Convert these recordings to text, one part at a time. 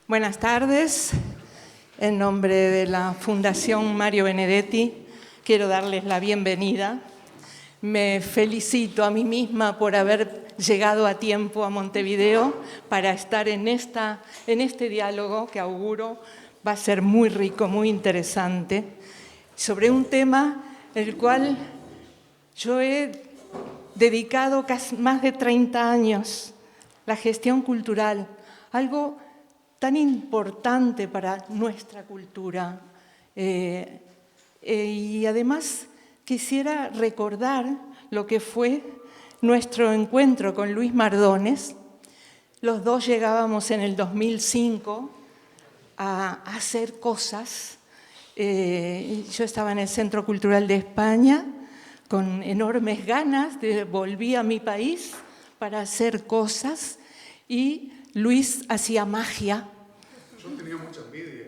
Buenas tardes. En nombre de la Fundación Mario Benedetti, quiero darles la bienvenida. Me felicito a mí misma por haber llegado a tiempo a Montevideo para estar en este diálogo que auguro va a ser muy rico, muy interesante, sobre un tema el cual yo he dedicado más de 30 años, la gestión cultural, algo tan importante para nuestra cultura. Y además quisiera recordar lo que fue nuestro encuentro con Luis Mardones. Los dos llegábamos en el 2005 a hacer cosas. Yo estaba en el Centro Cultural de España con enormes ganas, volví a mi país para hacer cosas y Luis hacía magia. Yo tenía mucha envidia.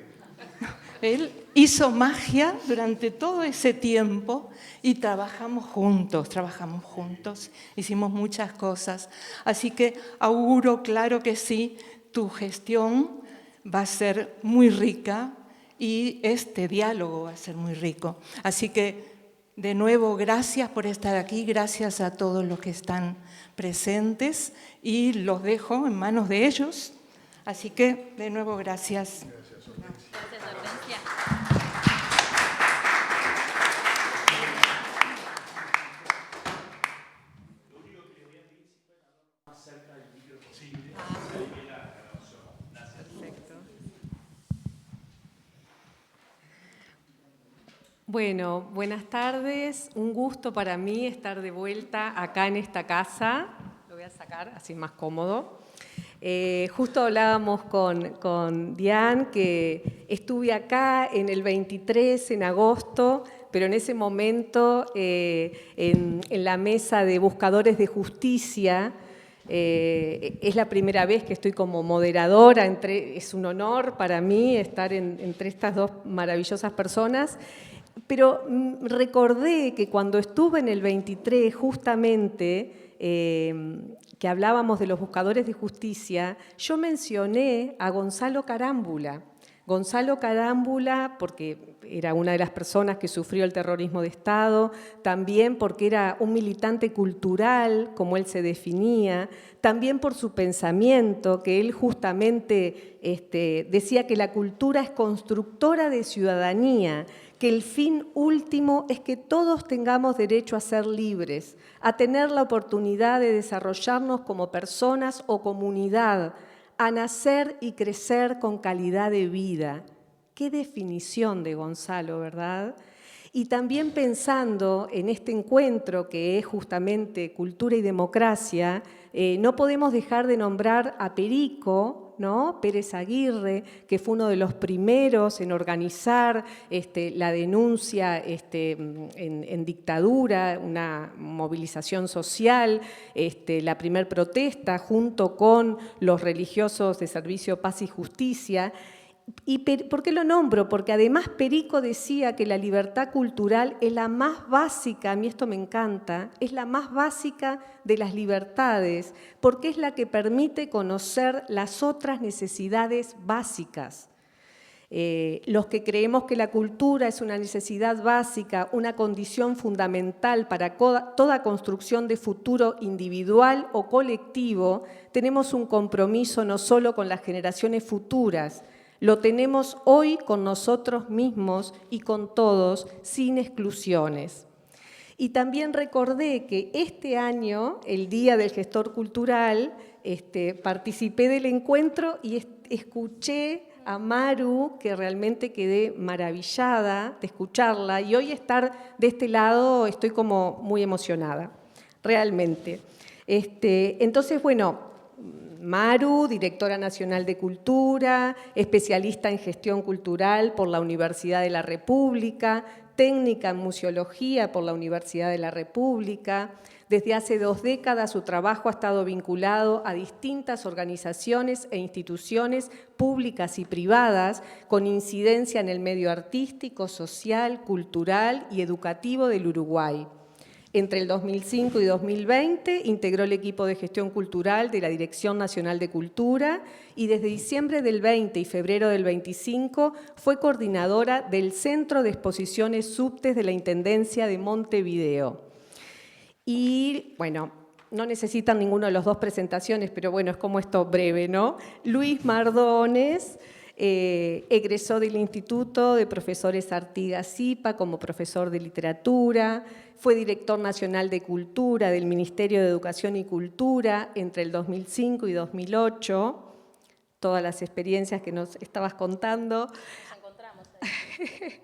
Él hizo magia durante todo ese tiempo y trabajamos juntos, hicimos muchas cosas. Así que auguro, claro que sí, tu gestión va a ser muy rica y este diálogo va a ser muy rico. Así que, de nuevo, gracias por estar aquí, gracias a todos los que están presentes y los dejo en manos de ellos. Así que, de nuevo, gracias. Gracias, Hortensia. Gracias, Hortensia. Lo único que les voy a pedir es que puedan hablar más cerca del micro posible. Gracias. Perfecto. Bueno, buenas tardes. Un gusto para mí estar de vuelta acá en esta casa. Lo voy a sacar así más cómodo. Justo hablábamos con Diane que estuve acá en el 23, en agosto, pero en ese momento en la mesa de buscadores de justicia. Es la primera vez que estoy como moderadora, es un honor para mí estar entre estas dos maravillosas personas. Pero recordé que cuando estuve en el 23, justamente, que hablábamos de los buscadores de justicia, yo mencioné a Gonzalo Carámbula. Gonzalo Carámbula, porque era una de las personas que sufrió el terrorismo de Estado, también porque era un militante cultural, como él se definía, también por su pensamiento, que él justamente decía que la cultura es constructora de ciudadanía, que el fin último es que todos tengamos derecho a ser libres, a tener la oportunidad de desarrollarnos como personas o comunidad, a nacer y crecer con calidad de vida. Qué definición de Gonzalo, ¿verdad? Y también pensando en este encuentro que es justamente cultura y democracia, no podemos dejar de nombrar a Perico, ¿no? Pérez Aguirre, que fue uno de los primeros en organizar la denuncia en dictadura, una movilización social, la primer protesta junto con los religiosos de Servicio Paz y Justicia. ¿Y por qué lo nombro? Porque además Perico decía que la libertad cultural es la más básica, a mí esto me encanta, es la más básica de las libertades, porque es la que permite conocer las otras necesidades básicas. Los que creemos que la cultura es una necesidad básica, una condición fundamental para toda construcción de futuro individual o colectivo, tenemos un compromiso no solo con las generaciones futuras, lo tenemos hoy con nosotros mismos y con todos, sin exclusiones. Y también recordé que este año, el Día del Gestor Cultural, participé del encuentro y escuché a Maru, que realmente quedé maravillada de escucharla, y hoy estar de este lado estoy como muy emocionada, realmente. Entonces, bueno, Maru, directora nacional de Cultura, especialista en gestión cultural por la Universidad de la República, técnica en museología por la Universidad de la República. Desde hace 2 décadas su trabajo ha estado vinculado a distintas organizaciones e instituciones públicas y privadas con incidencia en el medio artístico, social, cultural y educativo del Uruguay. Entre el 2005 y 2020 integró el equipo de gestión cultural de la Dirección Nacional de Cultura y desde diciembre del 20 y febrero del 25 fue coordinadora del Centro de Exposiciones Subtes de la Intendencia de Montevideo. Y, bueno, no necesitan ninguno de los dos presentaciones, pero bueno, es como esto breve, ¿no? Luis Mardones egresó del Instituto de Profesores Artigas Zipa como profesor de literatura, fue director nacional de Cultura del Ministerio de Educación y Cultura entre el 2005 y 2008, todas las experiencias que nos estabas contando. Nos encontramos ahí.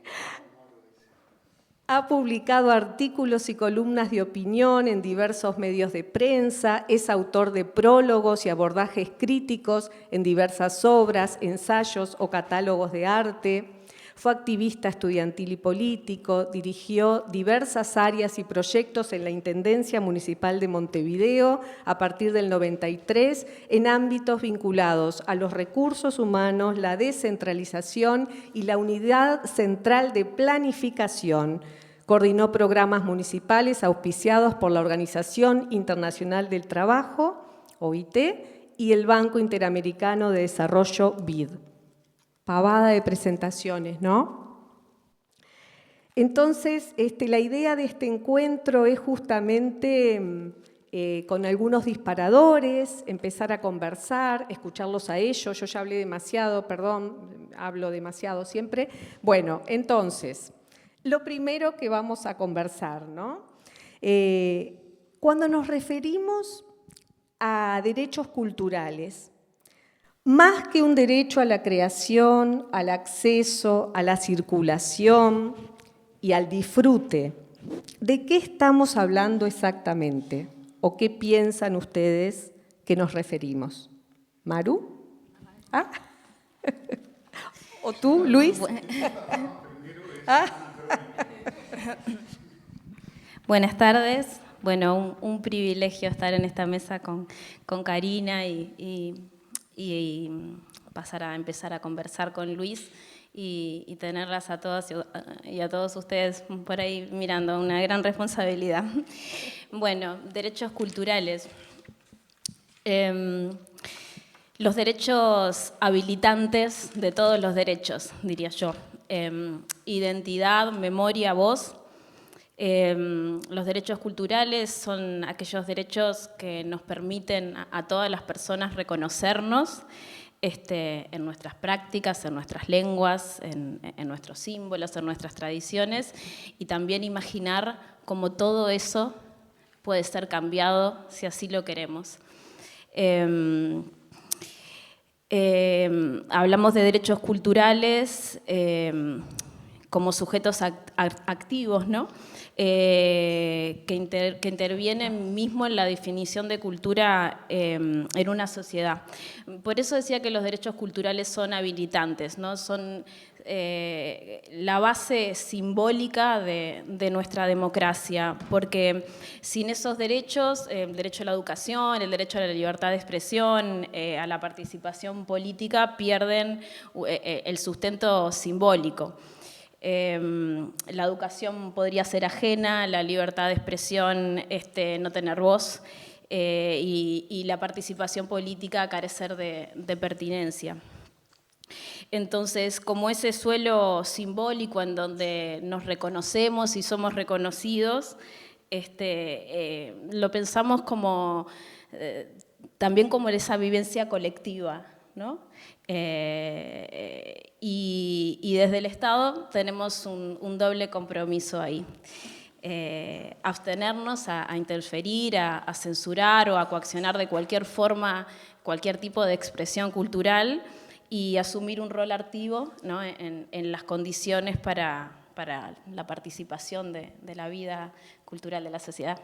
Ha publicado artículos y columnas de opinión en diversos medios de prensa, es autor de prólogos y abordajes críticos en diversas obras, ensayos o catálogos de arte. Fue activista estudiantil y político, dirigió diversas áreas y proyectos en la Intendencia Municipal de Montevideo a partir del 93 en ámbitos vinculados a los recursos humanos, la descentralización y la unidad central de planificación. Coordinó programas municipales auspiciados por la Organización Internacional del Trabajo, OIT, y el Banco Interamericano de Desarrollo, BID. Pavada de presentaciones, ¿no? Entonces, la idea de este encuentro es justamente con algunos disparadores, empezar a conversar, escucharlos a ellos. Yo ya hablé demasiado, perdón, hablo demasiado siempre. Bueno, entonces, lo primero que vamos a conversar, ¿no? Cuando nos referimos a derechos culturales, más que un derecho a la creación, al acceso, a la circulación y al disfrute, ¿de qué estamos hablando exactamente? ¿O qué piensan ustedes que nos referimos? ¿Maru? ¿Ah? ¿O tú, Luis? ¿Ah? Buenas tardes. Bueno, un privilegio estar en esta mesa con Karina y pasar a empezar a conversar con Luis y tenerlas a todas y a todos ustedes por ahí mirando, una gran responsabilidad. Bueno, derechos culturales. Los derechos habilitantes de todos los derechos, diría yo. Identidad, memoria, voz. Los derechos culturales son aquellos derechos que nos permiten a todas las personas reconocernos en nuestras prácticas, en nuestras lenguas, en nuestros símbolos, en nuestras tradiciones, y también imaginar cómo todo eso puede ser cambiado si así lo queremos. Hablamos de derechos culturales como sujetos activos, ¿no? Que intervienen mismo en la definición de cultura en una sociedad. Por eso decía que los derechos culturales son habilitantes, ¿no? Son la base simbólica de nuestra democracia, porque sin esos derechos, el derecho a la educación, el derecho a la libertad de expresión, a la participación política, pierden el sustento simbólico. La educación podría ser ajena, la libertad de expresión no tener voz y la participación política carecer de pertinencia. Entonces, como ese suelo simbólico en donde nos reconocemos y somos reconocidos, lo pensamos como, también como esa vivencia colectiva, ¿no? Y desde el Estado tenemos un doble compromiso ahí. Abstenernos a interferir, a censurar o a coaccionar de cualquier forma, cualquier tipo de expresión cultural y asumir un rol activo, ¿no? en las condiciones para la participación de la vida cultural de la sociedad.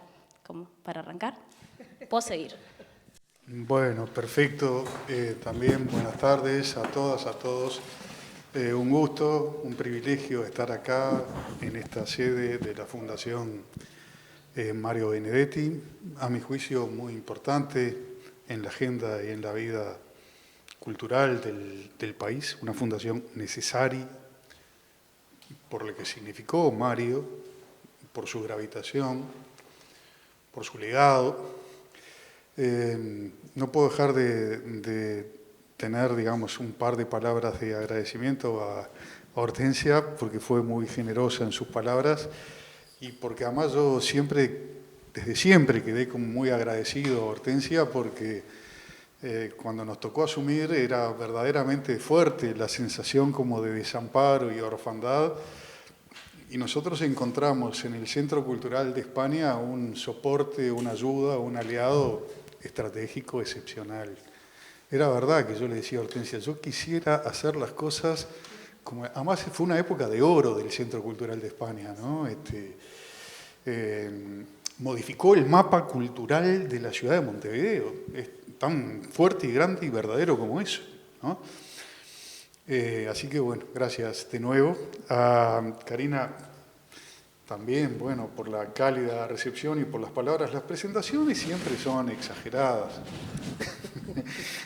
¿Cómo? ¿Para arrancar? ¿Puedo seguir? Bueno, perfecto. También buenas tardes a todas, a todos. Un gusto, un privilegio estar acá en esta sede de la Fundación Mario Benedetti. A mi juicio, muy importante en la agenda y en la vida cultural del país. Una fundación necesaria por lo que significó Mario, por su gravitación. por su legado. No puedo dejar de tener, digamos, un par de palabras de agradecimiento a Hortensia, porque fue muy generosa en sus palabras y porque además yo desde siempre quedé como muy agradecido a Hortensia, porque cuando nos tocó asumir era verdaderamente fuerte la sensación como de desamparo y orfandad, y nosotros encontramos en el Centro Cultural de España un soporte, una ayuda, un aliado estratégico excepcional. Era verdad que yo le decía a Hortensia, yo quisiera hacer las cosas como... Además fue una época de oro del Centro Cultural de España, ¿no? Modificó el mapa cultural de la ciudad de Montevideo. Es tan fuerte y grande y verdadero como eso, ¿no? Así que bueno, gracias de nuevo. A Karina también, bueno, por la cálida recepción y por las palabras. Las presentaciones siempre son exageradas.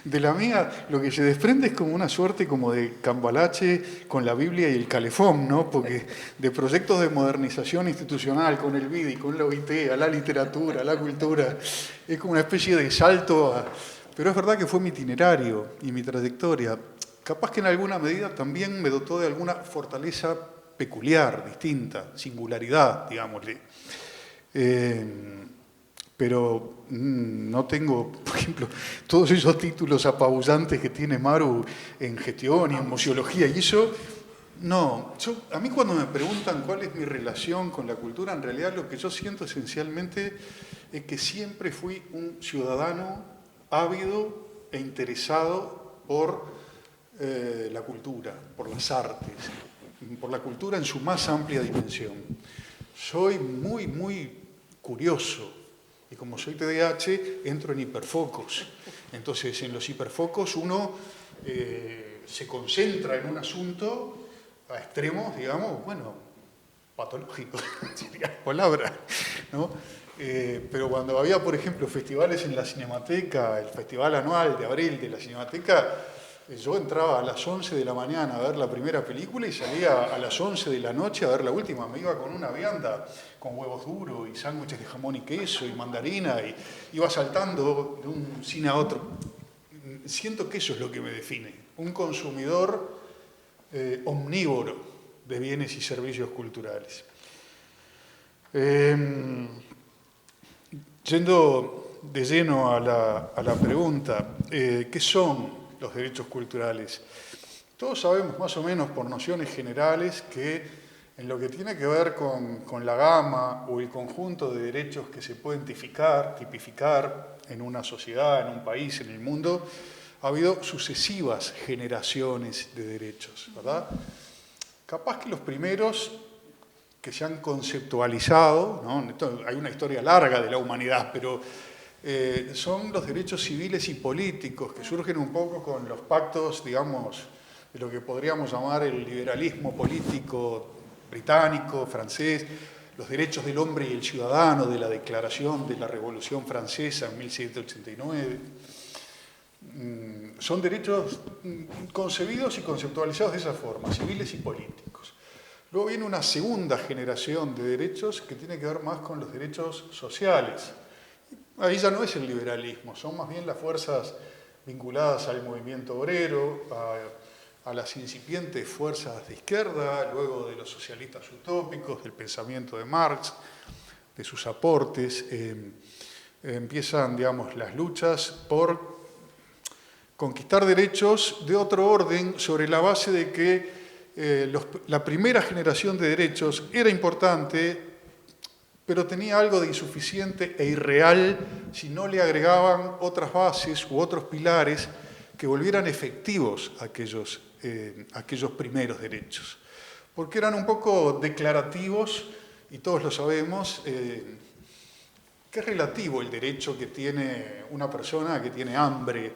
De la mía, lo que se desprende es como una suerte como de cambalache con la Biblia y el calefón, ¿no? Porque de proyectos de modernización institucional con el BIDI, con la OIT, a la literatura, a la cultura, es como una especie de salto a... Pero es verdad que fue mi itinerario y mi trayectoria. Capaz que en alguna medida también me dotó de alguna fortaleza peculiar, distinta, singularidad, digámosle. Pero no tengo, por ejemplo, todos esos títulos apabullantes que tiene Maru en gestión y en museología, y eso, no. A mí cuando me preguntan cuál es mi relación con la cultura, en realidad lo que yo siento esencialmente es que siempre fui un ciudadano ávido e interesado por la cultura, por las artes, por la cultura en su más amplia dimensión. Soy muy, muy curioso. Y como soy TDAH, entro en hiperfocos. Entonces, en los hiperfocos uno se concentra en un asunto a extremos, digamos, bueno, patológicos, sería la palabra, ¿no? Pero cuando había, por ejemplo, festivales en la Cinemateca, el festival anual de abril de la Cinemateca, yo entraba a las 11 de la mañana a ver la primera película y salía a las 11 de la noche a ver la última. Me iba con una vianda, con huevos duros y sándwiches de jamón y queso y mandarina, y iba saltando de un cine a otro. Siento que eso es lo que me define, un consumidor omnívoro de bienes y servicios culturales. Yendo de lleno a la pregunta, ¿qué son los derechos culturales? Todos sabemos más o menos por nociones generales que en lo que tiene que ver con la gama o el conjunto de derechos que se pueden tipificar en una sociedad, en un país, en el mundo, ha habido sucesivas generaciones de derechos, ¿verdad? Capaz que los primeros que se han conceptualizado, ¿no? Hay una historia larga de la humanidad, pero son los derechos civiles y políticos que surgen un poco con los pactos, digamos, de lo que podríamos llamar el liberalismo político británico, francés, los derechos del hombre y el ciudadano de la Declaración de la Revolución Francesa en 1789. Son derechos concebidos y conceptualizados de esa forma, civiles y políticos. Luego viene una segunda generación de derechos que tiene que ver más con los derechos sociales. Ahí ya no es el liberalismo, son más bien las fuerzas vinculadas al movimiento obrero, a las incipientes fuerzas de izquierda, luego de los socialistas utópicos, del pensamiento de Marx, de sus aportes. Empiezan, digamos, las luchas por conquistar derechos de otro orden sobre la base de que la primera generación de derechos era importante, pero tenía algo de insuficiente e irreal si no le agregaban otras bases u otros pilares que volvieran efectivos aquellos primeros derechos. Porque eran un poco declarativos, y todos lo sabemos, que es relativo el derecho que tiene una persona que tiene hambre,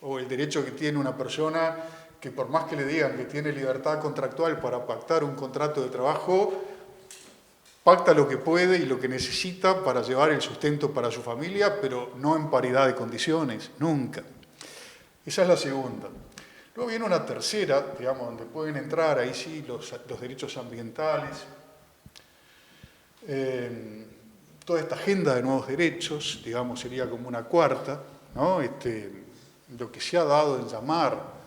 o el derecho que tiene una persona que por más que le digan que tiene libertad contractual para pactar un contrato de trabajo, pacta lo que puede y lo que necesita para llevar el sustento para su familia, pero no en paridad de condiciones, nunca. Esa es la segunda. Luego viene una tercera, digamos, donde pueden entrar ahí sí los derechos ambientales, toda esta agenda de nuevos derechos, digamos, sería como una cuarta, ¿no? Lo que se ha dado en llamar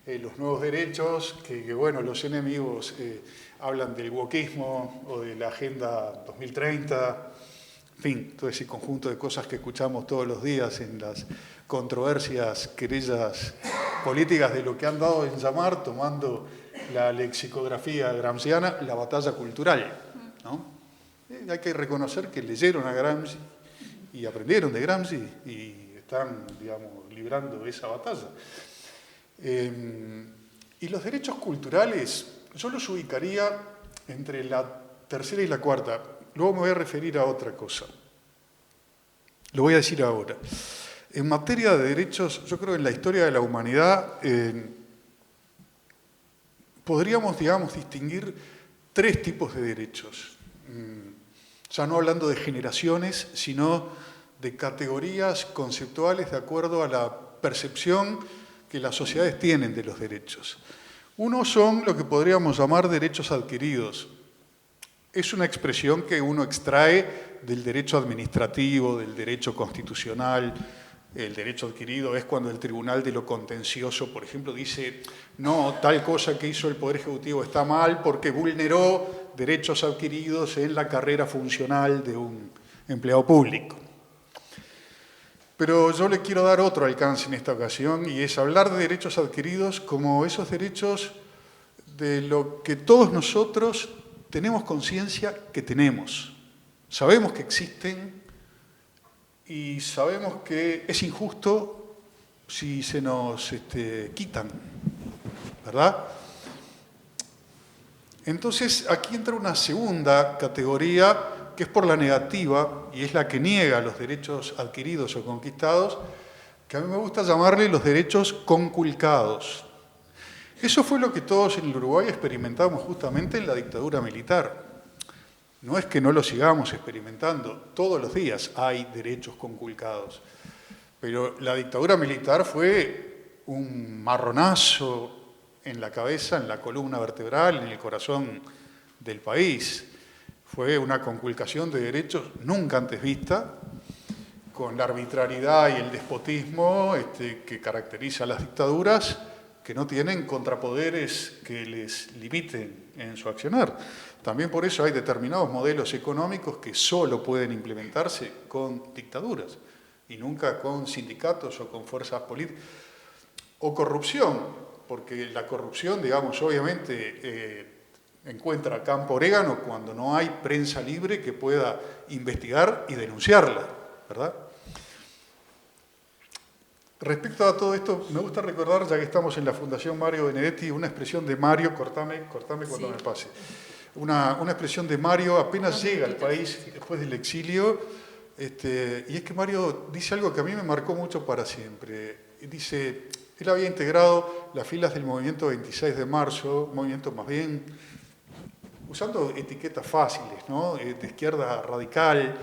los nuevos derechos, que bueno, los enemigos hablan del wokismo o de la Agenda 2030, en fin, todo ese conjunto de cosas que escuchamos todos los días en las controversias, querellas políticas de lo que han dado en llamar, tomando la lexicografía gramsciana, la batalla cultural, ¿no? Hay que reconocer que leyeron a Gramsci y aprendieron de Gramsci y están, digamos, librando esa batalla. Y los derechos culturales, yo los ubicaría entre la tercera y la cuarta. Luego me voy a referir a otra cosa. Lo voy a decir ahora. En materia de derechos, yo creo que en la historia de la humanidad podríamos, digamos, distinguir tres tipos de derechos. Ya no hablando de generaciones, sino de categorías conceptuales de acuerdo a la percepción que las sociedades tienen de los derechos. Uno son lo que podríamos llamar derechos adquiridos. Es una expresión que uno extrae del derecho administrativo, del derecho constitucional. El derecho adquirido es cuando el Tribunal de lo Contencioso, por ejemplo, dice no, tal cosa que hizo el Poder Ejecutivo está mal porque vulneró derechos adquiridos en la carrera funcional de un empleado público. Pero yo le quiero dar otro alcance en esta ocasión y es hablar de derechos adquiridos como esos derechos de lo que todos nosotros tenemos conciencia que tenemos. Sabemos que existen y sabemos que es injusto si se nos quitan, ¿verdad? Entonces, aquí entra una segunda categoría que es por la negativa y es la que niega los derechos adquiridos o conquistados, que a mí me gusta llamarle los derechos conculcados. Eso fue lo que todos en el Uruguay experimentamos justamente en la dictadura militar. No es que no lo sigamos experimentando, todos los días hay derechos conculcados. Pero la dictadura militar fue un marronazo en la cabeza, en la columna vertebral, en el corazón del país. Fue una conculcación de derechos nunca antes vista, con la arbitrariedad y el despotismo que caracteriza a las dictaduras, que no tienen contrapoderes que les limiten en su accionar. También por eso hay determinados modelos económicos que solo pueden implementarse con dictaduras y nunca con sindicatos o con fuerzas políticas. O corrupción, porque la corrupción, digamos, obviamente encuentra campo orégano cuando no hay prensa libre que pueda investigar y denunciarla, ¿verdad? Respecto a todo esto, me gusta recordar, ya que estamos en la Fundación Mario Benedetti, una expresión de Mario, cortame cuando sí me pase, una expresión de Mario apenas llega al país después del exilio, y es que Mario dice algo que a mí me marcó mucho para siempre. Dice, él había integrado las filas del movimiento 26 de marzo, un movimiento más bien, usando etiquetas fáciles, ¿no? De izquierda radical,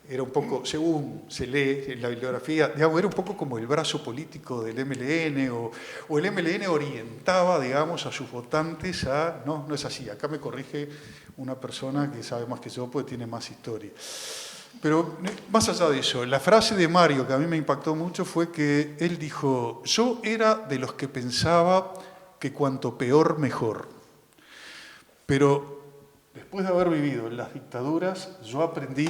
era un poco, según se lee en la bibliografía, digamos, era un poco como el brazo político del MLN, o el MLN orientaba, digamos, a sus votantes a... No, no es así, acá me corrige una persona que sabe más que yo, porque tiene más historia. Pero más allá de eso, la frase de Mario que a mí me impactó mucho fue que él dijo, yo era de los que pensaba que cuanto peor, mejor. Pero después de haber vivido en las dictaduras, yo aprendí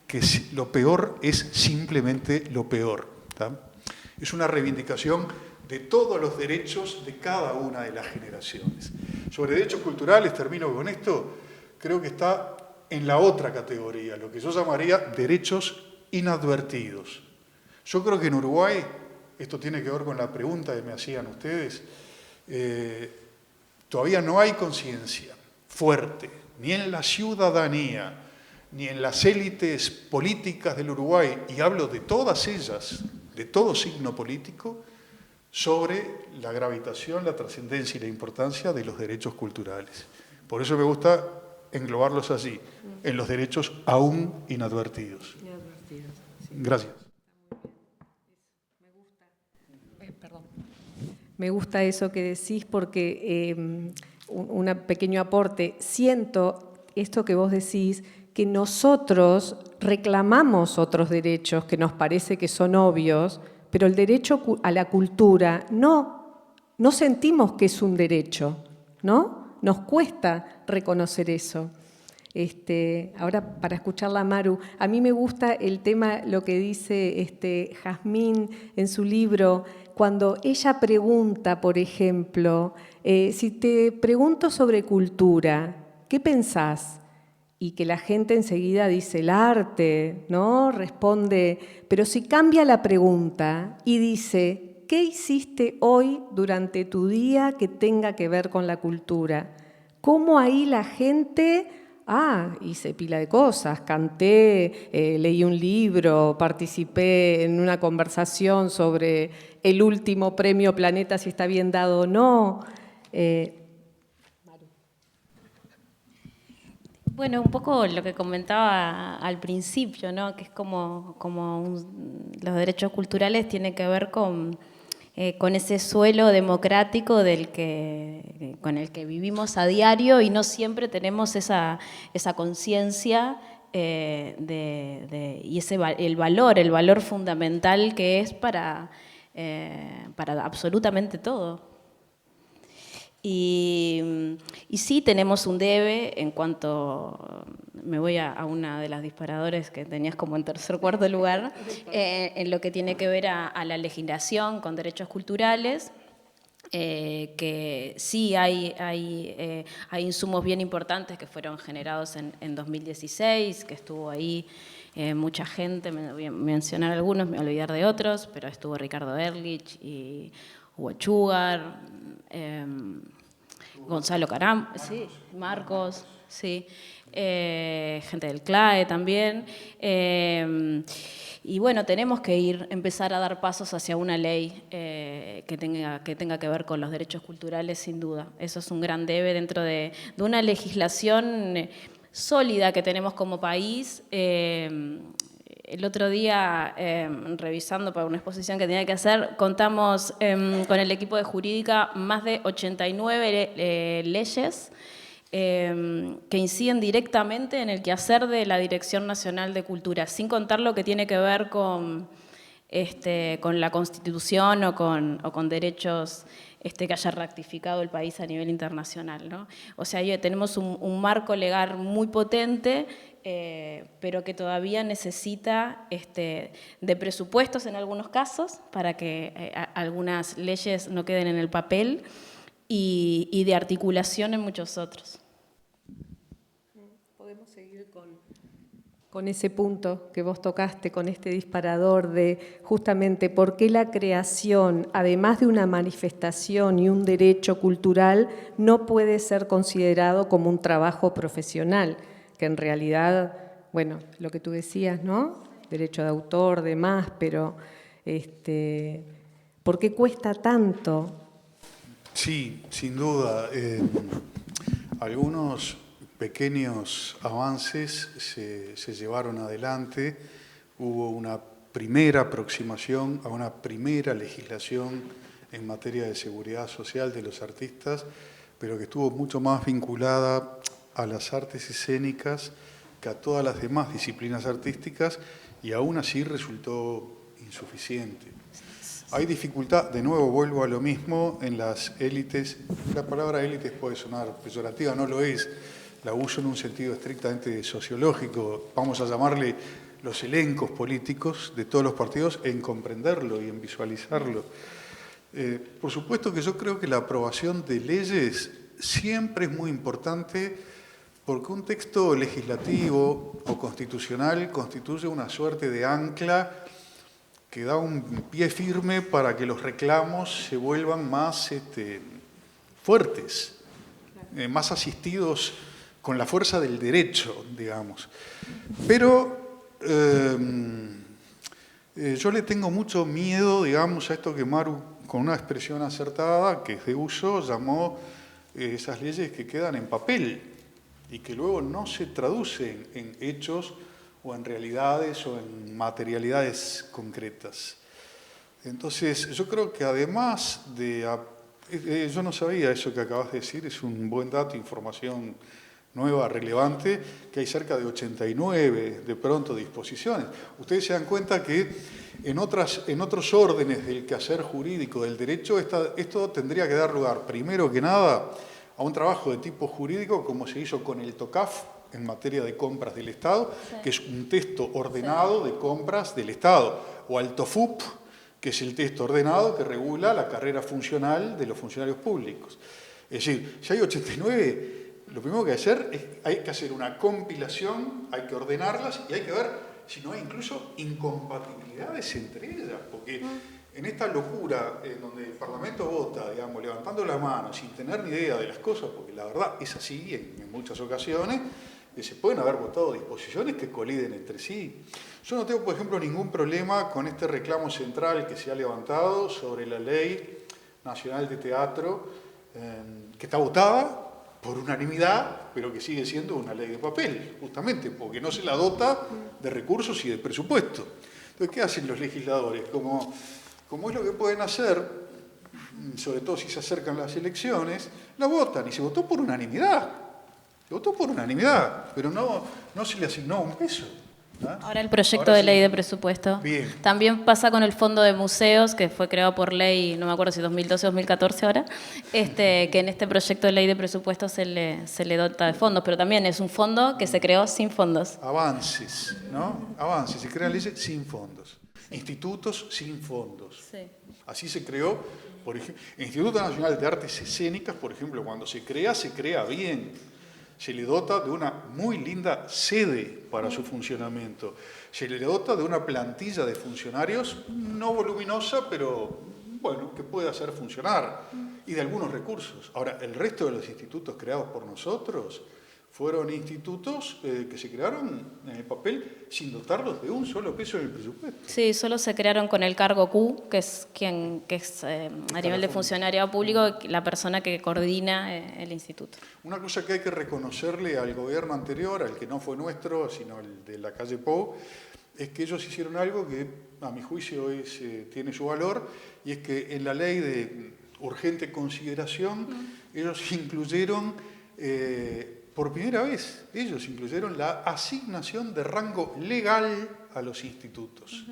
que lo peor es simplemente lo peor. ¿Tá? Es una reivindicación de todos los derechos de cada una de las generaciones. Sobre derechos culturales, termino con esto, creo que está en la otra categoría, lo que yo llamaría derechos inadvertidos. Yo creo que en Uruguay, esto tiene que ver con la pregunta que me hacían ustedes, todavía no hay conciencia fuerte, ni en la ciudadanía, ni en las élites políticas del Uruguay, y hablo de todas ellas, de todo signo político, sobre la gravitación, la trascendencia y la importancia de los derechos culturales. Por eso me gusta englobarlos allí, en los derechos aún inadvertidos. Gracias. Me gusta eso que decís porque un pequeño aporte. Siento esto que vos decís, que nosotros reclamamos otros derechos que nos parece que son obvios, pero el derecho a la cultura no sentimos que es un derecho, ¿no? Nos cuesta reconocer eso. Ahora, para escucharla a Maru, a mí me gusta el tema, lo que dice Jazmín en su libro, cuando ella pregunta, por ejemplo, si te pregunto sobre cultura, ¿qué pensás? Y que la gente enseguida dice el arte, ¿no? Responde, pero si cambia la pregunta y dice, ¿qué hiciste hoy durante tu día que tenga que ver con la cultura? ¿Cómo ahí la gente, hice pila de cosas, canté, leí un libro, participé en una conversación sobre el último premio Planeta, si está bien dado o no? Bueno, un poco lo que comentaba al principio, ¿no? Que es los derechos culturales tienen que ver con ese suelo democrático con el que vivimos a diario y no siempre tenemos esa conciencia y el valor fundamental que es para absolutamente todo. Y sí tenemos un debe en cuanto, me voy a una de las disparadores que tenías como en tercer o cuarto lugar, en lo que tiene que ver a la legislación con derechos culturales, que sí hay insumos bien importantes que fueron generados en 2016, que estuvo ahí mucha gente, me voy a mencionar algunos, me voy a olvidar de otros, pero estuvo Ricardo Ehrlich y Hugo Chugar, Gonzalo Caram, sí, Marcos, sí, gente del CLAE también. Y bueno, tenemos que empezar a dar pasos hacia una ley que tenga que ver con los derechos culturales, sin duda. Eso es un gran debe dentro de una legislación sólida que tenemos como país. El otro día, revisando para una exposición que tenía que hacer, contamos con el equipo de jurídica más de 89 leyes que inciden directamente en el quehacer de la Dirección Nacional de Cultura, sin contar lo que tiene que ver con la Constitución o con derechos que haya ratificado el país a nivel internacional, ¿no? O sea, tenemos un marco legal muy potente, pero que todavía necesita de presupuestos en algunos casos para que algunas leyes no queden en el papel y de articulación en muchos otros. Podemos seguir con ese punto que vos tocaste, con este disparador de justamente por qué la creación, además de una manifestación y un derecho cultural, no puede ser considerado como un trabajo profesional, que en realidad, bueno, lo que tú decías, ¿no? Derecho de autor, demás, pero ¿por qué cuesta tanto? Sí, sin duda. Algunos pequeños avances se llevaron adelante. Hubo una primera aproximación a una primera legislación en materia de seguridad social de los artistas, pero que estuvo mucho más vinculada a las artes escénicas que a todas las demás disciplinas artísticas, y aún así resultó insuficiente. Hay dificultad, de nuevo vuelvo a lo mismo, en las élites. La palabra élites puede sonar peyorativa, no lo es, la uso en un sentido estrictamente sociológico, vamos a llamarle los elencos políticos de todos los partidos, en comprenderlo y en visualizarlo. Por supuesto que yo creo que la aprobación de leyes siempre es muy importante, porque un texto legislativo o constitucional constituye una suerte de ancla que da un pie firme para que los reclamos se vuelvan más fuertes, más asistidos con la fuerza del derecho, digamos. Pero yo le tengo mucho miedo, digamos, a esto que Maru, con una expresión acertada, que es de uso, llamó esas leyes que quedan en papel y que luego no se traducen en hechos o en realidades o en materialidades concretas. Entonces, yo creo que además de... yo no sabía eso que acabas de decir, es un buen dato, información nueva, relevante, que hay cerca de 89 de pronto disposiciones. Ustedes se dan cuenta que en otros órdenes del quehacer jurídico del derecho, esto tendría que dar lugar, primero que nada, a un trabajo de tipo jurídico como se hizo con el TOCAF en materia de compras del Estado, que es un texto ordenado de compras del Estado, o al TOFUP, que es el texto ordenado que regula la carrera funcional de los funcionarios públicos. Es decir, si hay 89, lo primero que hay que hacer es hay que hacer una compilación, hay que ordenarlas y hay que ver si no hay incluso incompatibilidades entre ellas, porque en esta locura en donde el Parlamento vota, digamos, levantando la mano, sin tener ni idea de las cosas, porque la verdad es así en muchas ocasiones, se pueden haber votado disposiciones que coliden entre sí. Yo no tengo, por ejemplo, ningún problema con este reclamo central que se ha levantado sobre la Ley Nacional de Teatro, que está votada por unanimidad, pero que sigue siendo una ley de papel, justamente porque no se la dota de recursos y de presupuesto. Entonces, ¿qué hacen los legisladores? Como es lo que pueden hacer, sobre todo si se acercan las elecciones, la votan, y se votó por unanimidad. Se votó por unanimidad, pero no se le asignó un peso. ¿Ah? Ahora el proyecto de ley de presupuesto. Bien. También pasa con el Fondo de Museos, que fue creado por ley, no me acuerdo si 2012 o 2014 ahora, que en este proyecto de ley de presupuesto se le dota de fondos, pero también es un fondo que se creó sin fondos. Avances, ¿no? Avances, se crean leyes sin fondos. Institutos sin fondos. Sí. Así se creó, por ejemplo, el Instituto Nacional de Artes Escénicas, por ejemplo, cuando se crea bien. Se le dota de una muy linda sede para su funcionamiento. Se le dota de una plantilla de funcionarios, no voluminosa, pero bueno, que puede hacer funcionar, y de algunos recursos. Ahora, el resto de los institutos creados por nosotros fueron institutos que se crearon en el papel sin dotarlos de un solo peso en el presupuesto. Sí, solo se crearon con el cargo Q, que es a nivel de funcionario público la persona que coordina el instituto. Una cosa que hay que reconocerle al gobierno anterior, al que no fue nuestro, sino el de la calle Pou, es que ellos hicieron algo que a mi juicio tiene su valor, y es que en la ley de urgente consideración ellos incluyeron... por primera vez, ellos incluyeron la asignación de rango legal a los institutos.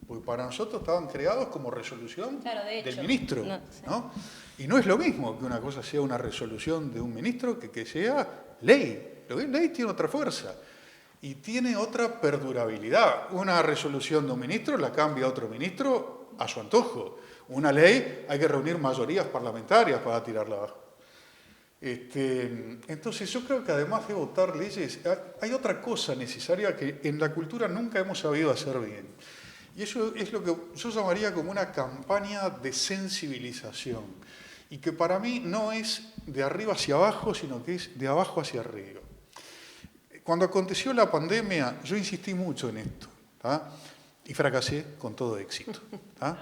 Porque para nosotros estaban creados como resolución del ministro. ¿No? Y no es lo mismo que una cosa sea una resolución de un ministro que sea ley. Lo que es ley tiene otra fuerza y tiene otra perdurabilidad. Una resolución de un ministro la cambia otro ministro a su antojo. Una ley hay que reunir mayorías parlamentarias para tirarla abajo. Entonces yo creo que además de votar leyes, hay otra cosa necesaria que en la cultura nunca hemos sabido hacer bien. Y eso es lo que yo llamaría como una campaña de sensibilización. Y que para mí no es de arriba hacia abajo, sino que es de abajo hacia arriba. Cuando aconteció la pandemia, yo insistí mucho en esto, ¿tá? Y fracasé con todo éxito, ¿tá?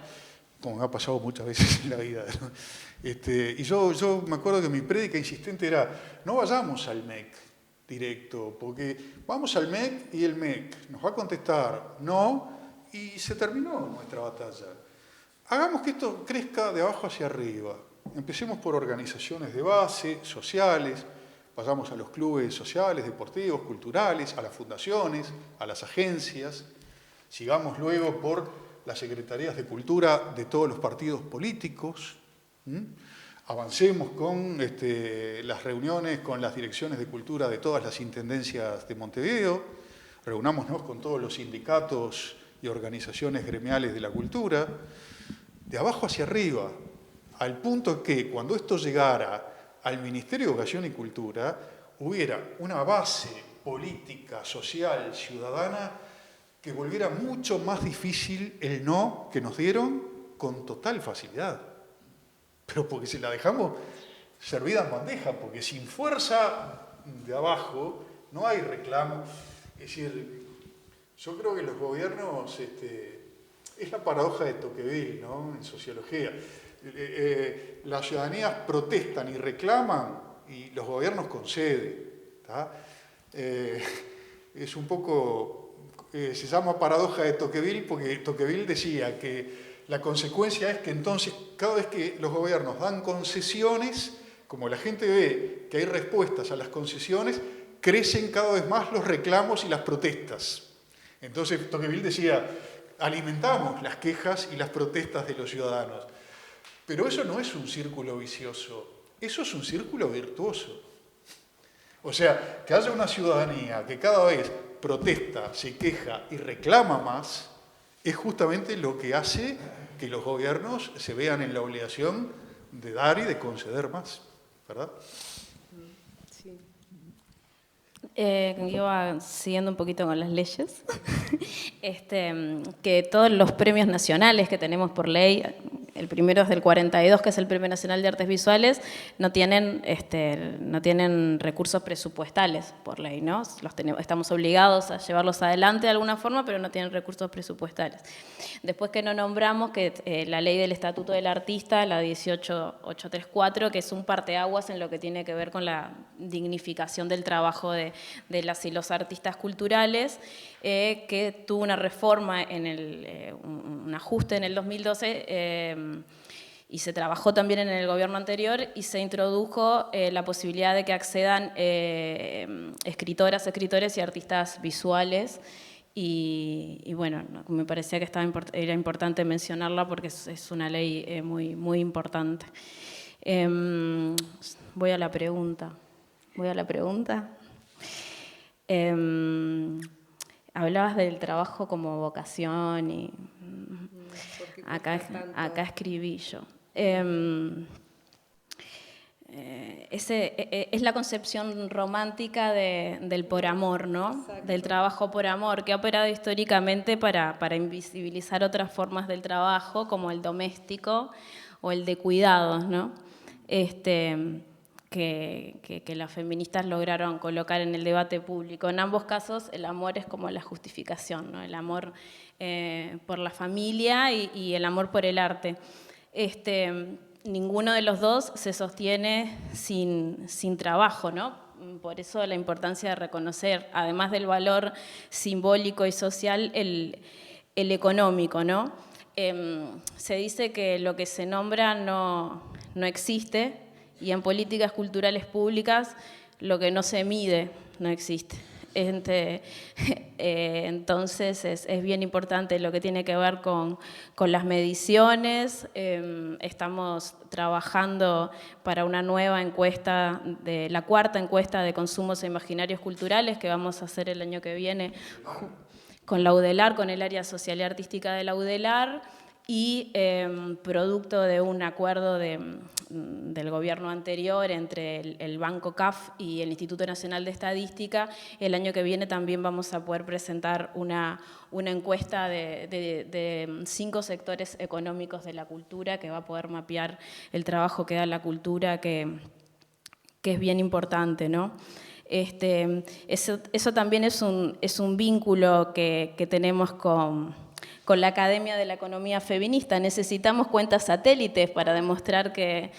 Como me ha pasado muchas veces en la vida, ¿no? Y yo me acuerdo que mi prédica insistente era, no vayamos al MEC directo, porque vamos al MEC y el MEC nos va a contestar no, y se terminó nuestra batalla. Hagamos que esto crezca de abajo hacia arriba. Empecemos por organizaciones de base, sociales, vayamos a los clubes sociales, deportivos, culturales, a las fundaciones, a las agencias, sigamos luego por las secretarías de cultura de todos los partidos políticos, avancemos con las reuniones con las direcciones de cultura de todas las intendencias de Montevideo, reunámonos con todos los sindicatos y organizaciones gremiales de la cultura, de abajo hacia arriba, al punto que cuando esto llegara al Ministerio de Educación y Cultura, hubiera una base política, social, ciudadana, que volviera mucho más difícil el no que nos dieron con total facilidad. Pero porque se la dejamos servida en bandeja, porque sin fuerza de abajo no hay reclamo. Es decir, yo creo que los gobiernos, es la paradoja de Tocqueville, ¿no? En sociología. Las ciudadanías protestan y reclaman y los gobiernos conceden. ¿Tá? Es un poco, se llama paradoja de Tocqueville porque Tocqueville decía que la consecuencia es que entonces cada vez que los gobiernos dan concesiones, como la gente ve que hay respuestas a las concesiones, crecen cada vez más los reclamos y las protestas. Entonces, Tocqueville decía, alimentamos las quejas y las protestas de los ciudadanos. Pero eso no es un círculo vicioso, eso es un círculo virtuoso. O sea, que haya una ciudadanía que cada vez protesta, se queja y reclama más, es justamente lo que hace que los gobiernos se vean en la obligación de dar y de conceder más, ¿verdad? Sí. Iba siguiendo un poquito con las leyes, que todos los premios nacionales que tenemos por ley, el primero es del 42, que es el Premio Nacional de Artes Visuales, no tienen recursos presupuestales por ley, ¿no? Estamos obligados a llevarlos adelante de alguna forma, pero no tienen recursos presupuestales. Después que no nombramos que la ley del Estatuto del Artista, la 18834, que es un parteaguas en lo que tiene que ver con la dignificación del trabajo de las y los artistas culturales, que tuvo una reforma, un ajuste en el 2012, y se trabajó también en el gobierno anterior y se introdujo la posibilidad de que accedan escritoras, escritores y artistas visuales. Y bueno, me parecía que era importante mencionarla porque es una ley muy, muy importante. Voy a la pregunta. Hablabas del trabajo como vocación y acá escribí yo. Es la concepción romántica del por amor, ¿no? Exacto. Del trabajo por amor, que ha operado históricamente para invisibilizar otras formas del trabajo, como el doméstico o el de cuidados, ¿no? Que las feministas lograron colocar en el debate público. En ambos casos, el amor es como la justificación, ¿no? El amor por la familia y el amor por el arte. Ninguno de los dos se sostiene sin trabajo, ¿no? Por eso la importancia de reconocer, además del valor simbólico y social, el económico, ¿no? Se dice que lo que se nombra no existe, y en políticas culturales públicas lo que no se mide no existe. Entonces es bien importante lo que tiene que ver con las mediciones. Estamos trabajando para una nueva encuesta, la cuarta encuesta de consumos e imaginarios culturales que vamos a hacer el año que viene con la UDELAR, con el área social y artística de la UDELAR, y producto de un acuerdo del gobierno anterior entre el Banco CAF y el Instituto Nacional de Estadística, el año que viene también vamos a poder presentar una encuesta de 5 sectores económicos de la cultura que va a poder mapear el trabajo que da la cultura, que es bien importante, ¿no? Eso también es un vínculo que tenemos con la Academia de la Economía Feminista. Necesitamos cuentas satélites para demostrar que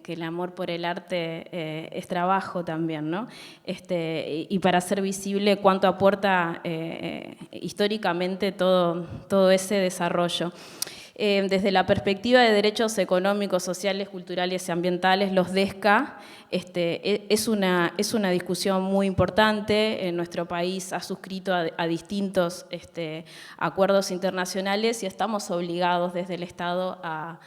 el amor por el arte es trabajo también, ¿no? Y para hacer visible cuánto aporta históricamente todo ese desarrollo. Desde la perspectiva de derechos económicos, sociales, culturales y ambientales, los DESCA es una discusión muy importante. En nuestro país ha suscrito a distintos acuerdos internacionales y estamos obligados desde el Estado a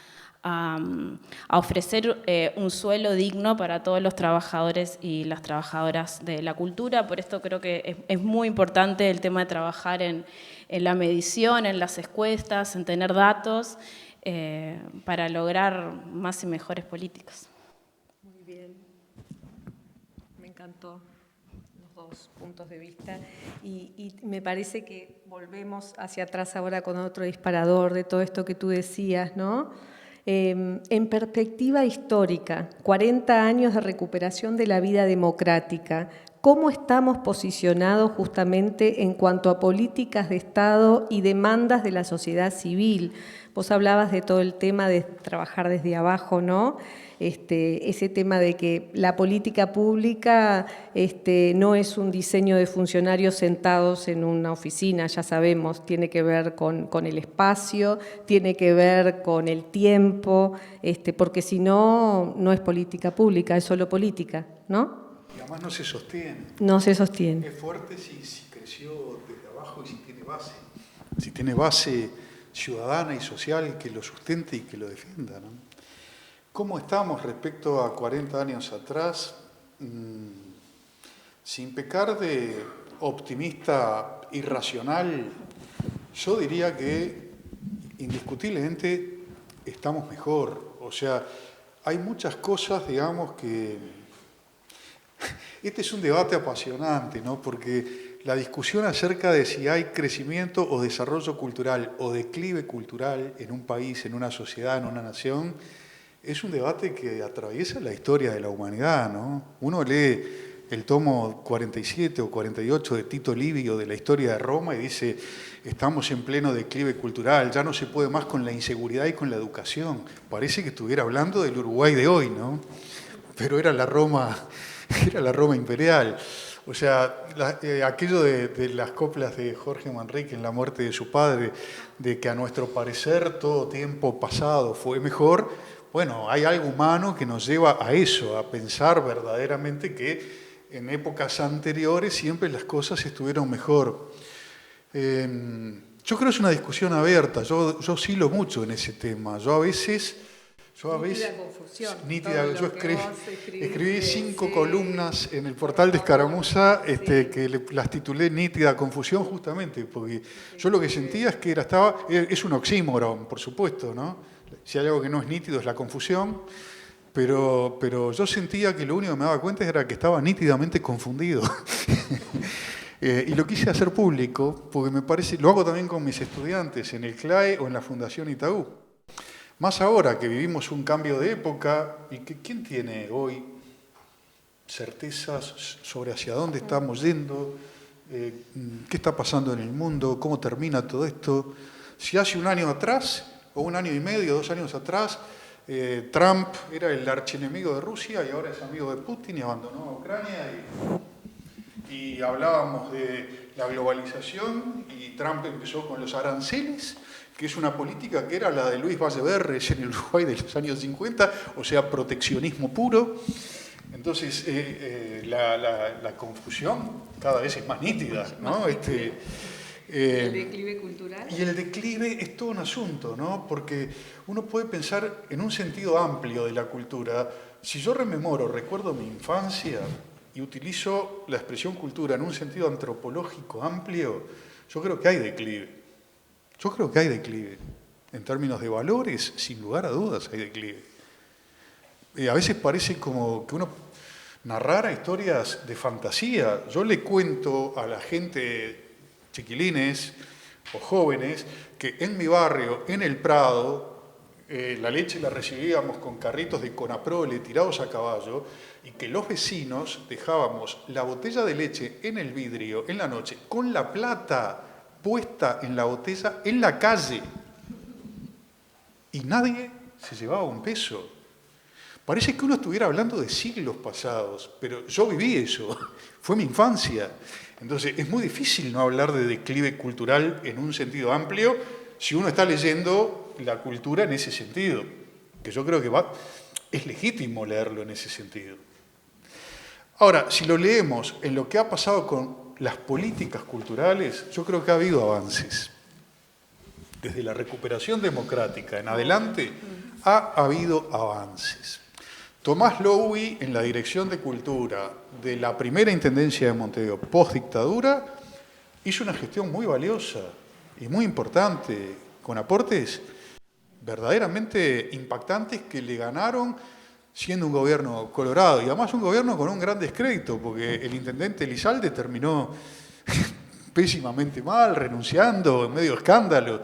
ofrecer un suelo digno para todos los trabajadores y las trabajadoras de la cultura. Por esto creo que es muy importante el tema de trabajar en la medición, en las encuestas, en tener datos para lograr más y mejores políticas. Muy bien. Me encantó los dos puntos de vista y me parece que volvemos hacia atrás ahora con otro disparador de todo esto que tú decías, ¿no? En perspectiva histórica, 40 años de recuperación de la vida democrática, ¿cómo estamos posicionados justamente en cuanto a políticas de Estado y demandas de la sociedad civil? Vos hablabas de todo el tema de trabajar desde abajo, ¿no? Ese tema de que la política pública no es un diseño de funcionarios sentados en una oficina, ya sabemos, tiene que ver con el espacio, tiene que ver con el tiempo, porque si no, no es política pública, es solo política, ¿no? Y además no se sostiene. No se sostiene. Es fuerte si creció desde abajo y si tiene base. Si tiene base ciudadana y social que lo sustente y que lo defienda, ¿no? ¿Cómo estamos respecto a 40 años atrás? Sin pecar de optimista irracional, yo diría que indiscutiblemente estamos mejor. O sea, hay muchas cosas, digamos, que... Este es un debate apasionante, ¿no? Porque la discusión acerca de si hay crecimiento o desarrollo cultural o declive cultural en un país, en una sociedad, en una nación, es un debate que atraviesa la historia de la humanidad, ¿no? Uno lee el tomo 47 o 48 de Tito Livio de la historia de Roma y dice, estamos en pleno declive cultural, ya no se puede más con la inseguridad y con la educación. Parece que estuviera hablando del Uruguay de hoy, ¿no? Pero era la Roma imperial. O sea, aquello de las coplas de Jorge Manrique en La muerte de su padre, de que a nuestro parecer todo tiempo pasado fue mejor, bueno, hay algo humano que nos lleva a eso, a pensar verdaderamente que en épocas anteriores siempre las cosas estuvieron mejor. Yo creo que es una discusión abierta, yo oscilo mucho en ese tema. Yo a veces... Nítida confusión. Yo escribí 5 columnas en el portal de Escaramuza que las titulé Nítida confusión justamente, porque yo lo que sentía es que es un oxímoron, por supuesto, ¿no? Si hay algo que no es nítido es la confusión, pero yo sentía que lo único que me daba cuenta era que estaba nítidamente confundido. Y lo quise hacer público, porque me parece, lo hago también con mis estudiantes en el CLAE o en la Fundación Itaú. Más ahora que vivimos un cambio de época y que ¿quién tiene hoy certezas sobre hacia dónde estamos yendo? ¿Qué está pasando en el mundo? ¿Cómo termina todo esto? Si hace un año atrás, o un año y medio, 2 años atrás, Trump era el archienemigo de Rusia y ahora es amigo de Putin y abandonó a Ucrania y hablábamos de la globalización y Trump empezó con los aranceles, que es una política que era la de Luis Valleverres en el Uruguay de los años 50, o sea, proteccionismo puro. Entonces, la confusión cada vez es más nítida, ¿no? ¿El declive cultural? Y el declive es todo un asunto, ¿no? Porque uno puede pensar en un sentido amplio de la cultura. Si yo recuerdo mi infancia y utilizo la expresión cultura en un sentido antropológico amplio, yo creo que hay declive. Yo creo que hay declive. En términos de valores, sin lugar a dudas, hay declive. A veces parece como que uno narrara historias de fantasía. Yo le cuento a la gente, chiquilines o jóvenes, que en mi barrio, en el Prado, la leche la recibíamos con carritos de Conaprole tirados a caballo y que los vecinos dejábamos la botella de leche en el vidrio en la noche con la plata puesta en la botella en la calle y nadie se llevaba un peso. Parece que uno estuviera hablando de siglos pasados, pero yo viví eso, fue mi infancia. Entonces es muy difícil no hablar de declive cultural en un sentido amplio si uno está leyendo la cultura en ese sentido, que yo creo que es legítimo leerlo en ese sentido. Ahora, si lo leemos en lo que ha pasado con las políticas culturales, yo creo que ha habido avances. Desde la recuperación democrática en adelante, ha habido avances. Tomás Lowy, en la Dirección de Cultura de la primera Intendencia de Montevideo, post-dictadura, hizo una gestión muy valiosa y muy importante, con aportes verdaderamente impactantes que le ganaron siendo un gobierno colorado, y además un gobierno con un gran descrédito, porque el intendente Elizalde terminó pésimamente mal, renunciando, en medio escándalo.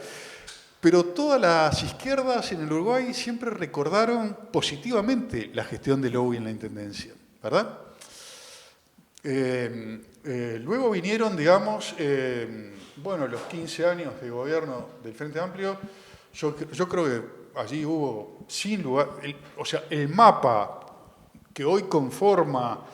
Pero todas las izquierdas en el Uruguay siempre recordaron positivamente la gestión de Lowy en la intendencia, ¿verdad? Luego vinieron, digamos, los 15 años de gobierno del Frente Amplio. Yo creo que allí hubo, sin lugar, el mapa que hoy conforma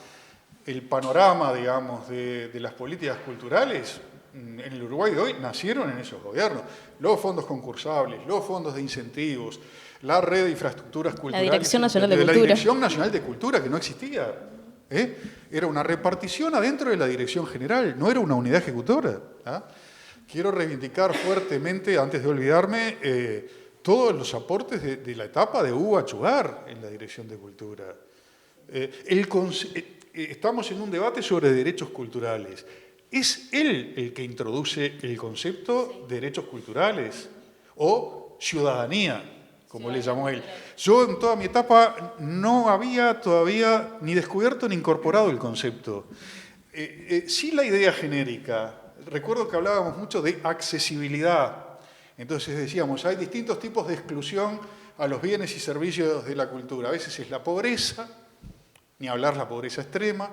el panorama, digamos, de las políticas culturales en el Uruguay de hoy nacieron en esos gobiernos. Los fondos concursables, los fondos de incentivos, la red de infraestructuras culturales. La Dirección Nacional de La Cultura. Dirección Nacional de Cultura, que no existía. Era una repartición adentro de la dirección general, no era una unidad ejecutora. Quiero reivindicar fuertemente, antes de olvidarme, todos los aportes de la etapa de Hugo Achugar en la Dirección de Cultura. Estamos en un debate sobre derechos culturales. Es él el que introduce el concepto de derechos culturales o ciudadanía, como le llamó él. Yo en toda mi etapa no había todavía ni descubierto ni incorporado el concepto. Sí la idea genérica. Recuerdo que hablábamos mucho de accesibilidad. Entonces decíamos, hay distintos tipos de exclusión a los bienes y servicios de la cultura. A veces es la pobreza, ni hablar la pobreza extrema.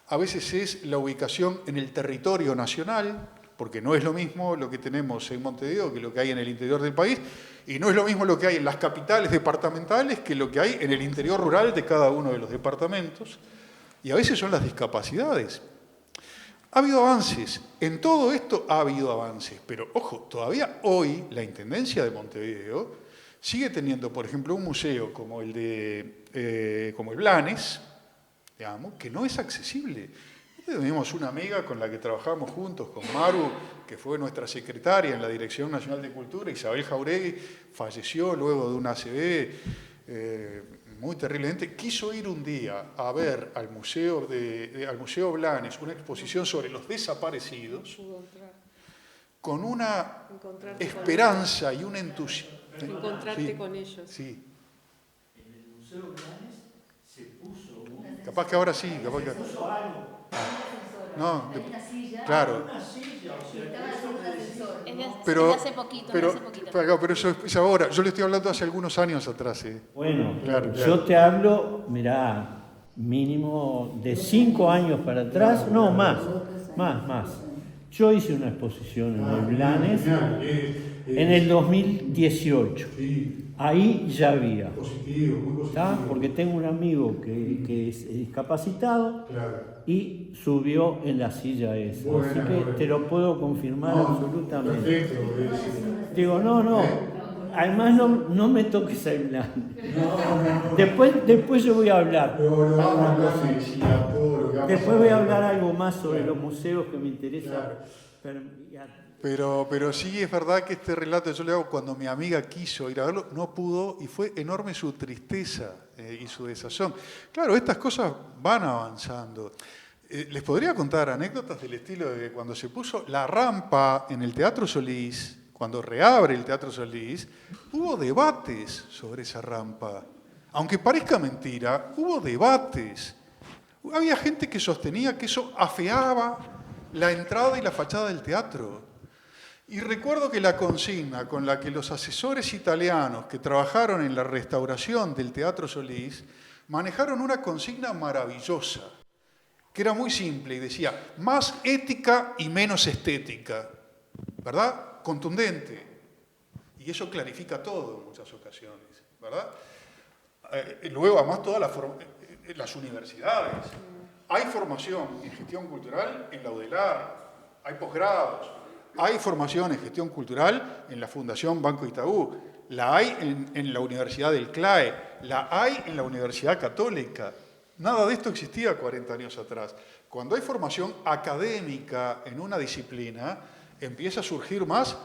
A veces es la ubicación en el territorio nacional, porque no es lo mismo lo que tenemos en Montevideo que lo que hay en el interior del país, y no es lo mismo lo que hay en las capitales departamentales que lo que hay en el interior rural de cada uno de los departamentos. Y a veces son las discapacidades. Ha habido avances, en todo esto ha habido avances, pero ojo, todavía hoy la Intendencia de Montevideo sigue teniendo, por ejemplo, un museo como como el Blanes, digamos, que no es accesible. Tenemos una amiga con la que trabajamos juntos, con Maru, que fue nuestra secretaria en la Dirección Nacional de Cultura, Isabel Jauregui, falleció luego de una ACV muy terriblemente. Quiso ir un día a ver al Museo Blanes una exposición sobre los desaparecidos, con una esperanza y un entusiasmo. Encontrarte con ellos. Sí. En el Museo Blanes se puso Capaz que ahora sí, capaz que... puso algo. No, una silla. claro. Una silla, o sea, Estaba haciendo un ascensor. Pero, hace poquito, pero eso es ahora. Yo le estoy hablando hace algunos años atrás. Bueno, Claro. yo te hablo, mirá, mínimo de 5 años para atrás, no, más. Yo hice una exposición en el Blanes en el 2018. Ahí ya había. ¿Está? Porque tengo un amigo que es discapacitado y subió en la silla esa. Así que te lo puedo confirmar absolutamente. Digo, no. Además no me toques el Blanes. Después yo voy a hablar. Después voy a hablar algo más sobre los museos que me interesa. Pero sí es verdad que este relato yo le hago cuando mi amiga quiso ir a verlo, no pudo y fue enorme su tristeza y su desazón. Claro, estas cosas van avanzando. Les podría contar anécdotas del estilo de que cuando se puso la rampa en el Teatro Solís, cuando reabre el Teatro Solís, hubo debates sobre esa rampa. Aunque parezca mentira, hubo debates. Había gente que sostenía que eso afeaba la entrada y la fachada del teatro. Y recuerdo que la consigna con la que los asesores italianos que trabajaron en la restauración del Teatro Solís manejaron una consigna maravillosa, que era muy simple y decía, más ética y menos estética, ¿verdad? Contundente. Y eso clarifica todo en muchas ocasiones, ¿verdad? Luego, además, todas las universidades. Hay formación en gestión cultural en la UDELAR, hay posgrados, hay formación en gestión cultural en la Fundación Banco Itaú, la hay en la Universidad del CLAE, la hay en la Universidad Católica. Nada de esto existía 40 años atrás. Cuando hay formación académica en una disciplina, empieza a surgir más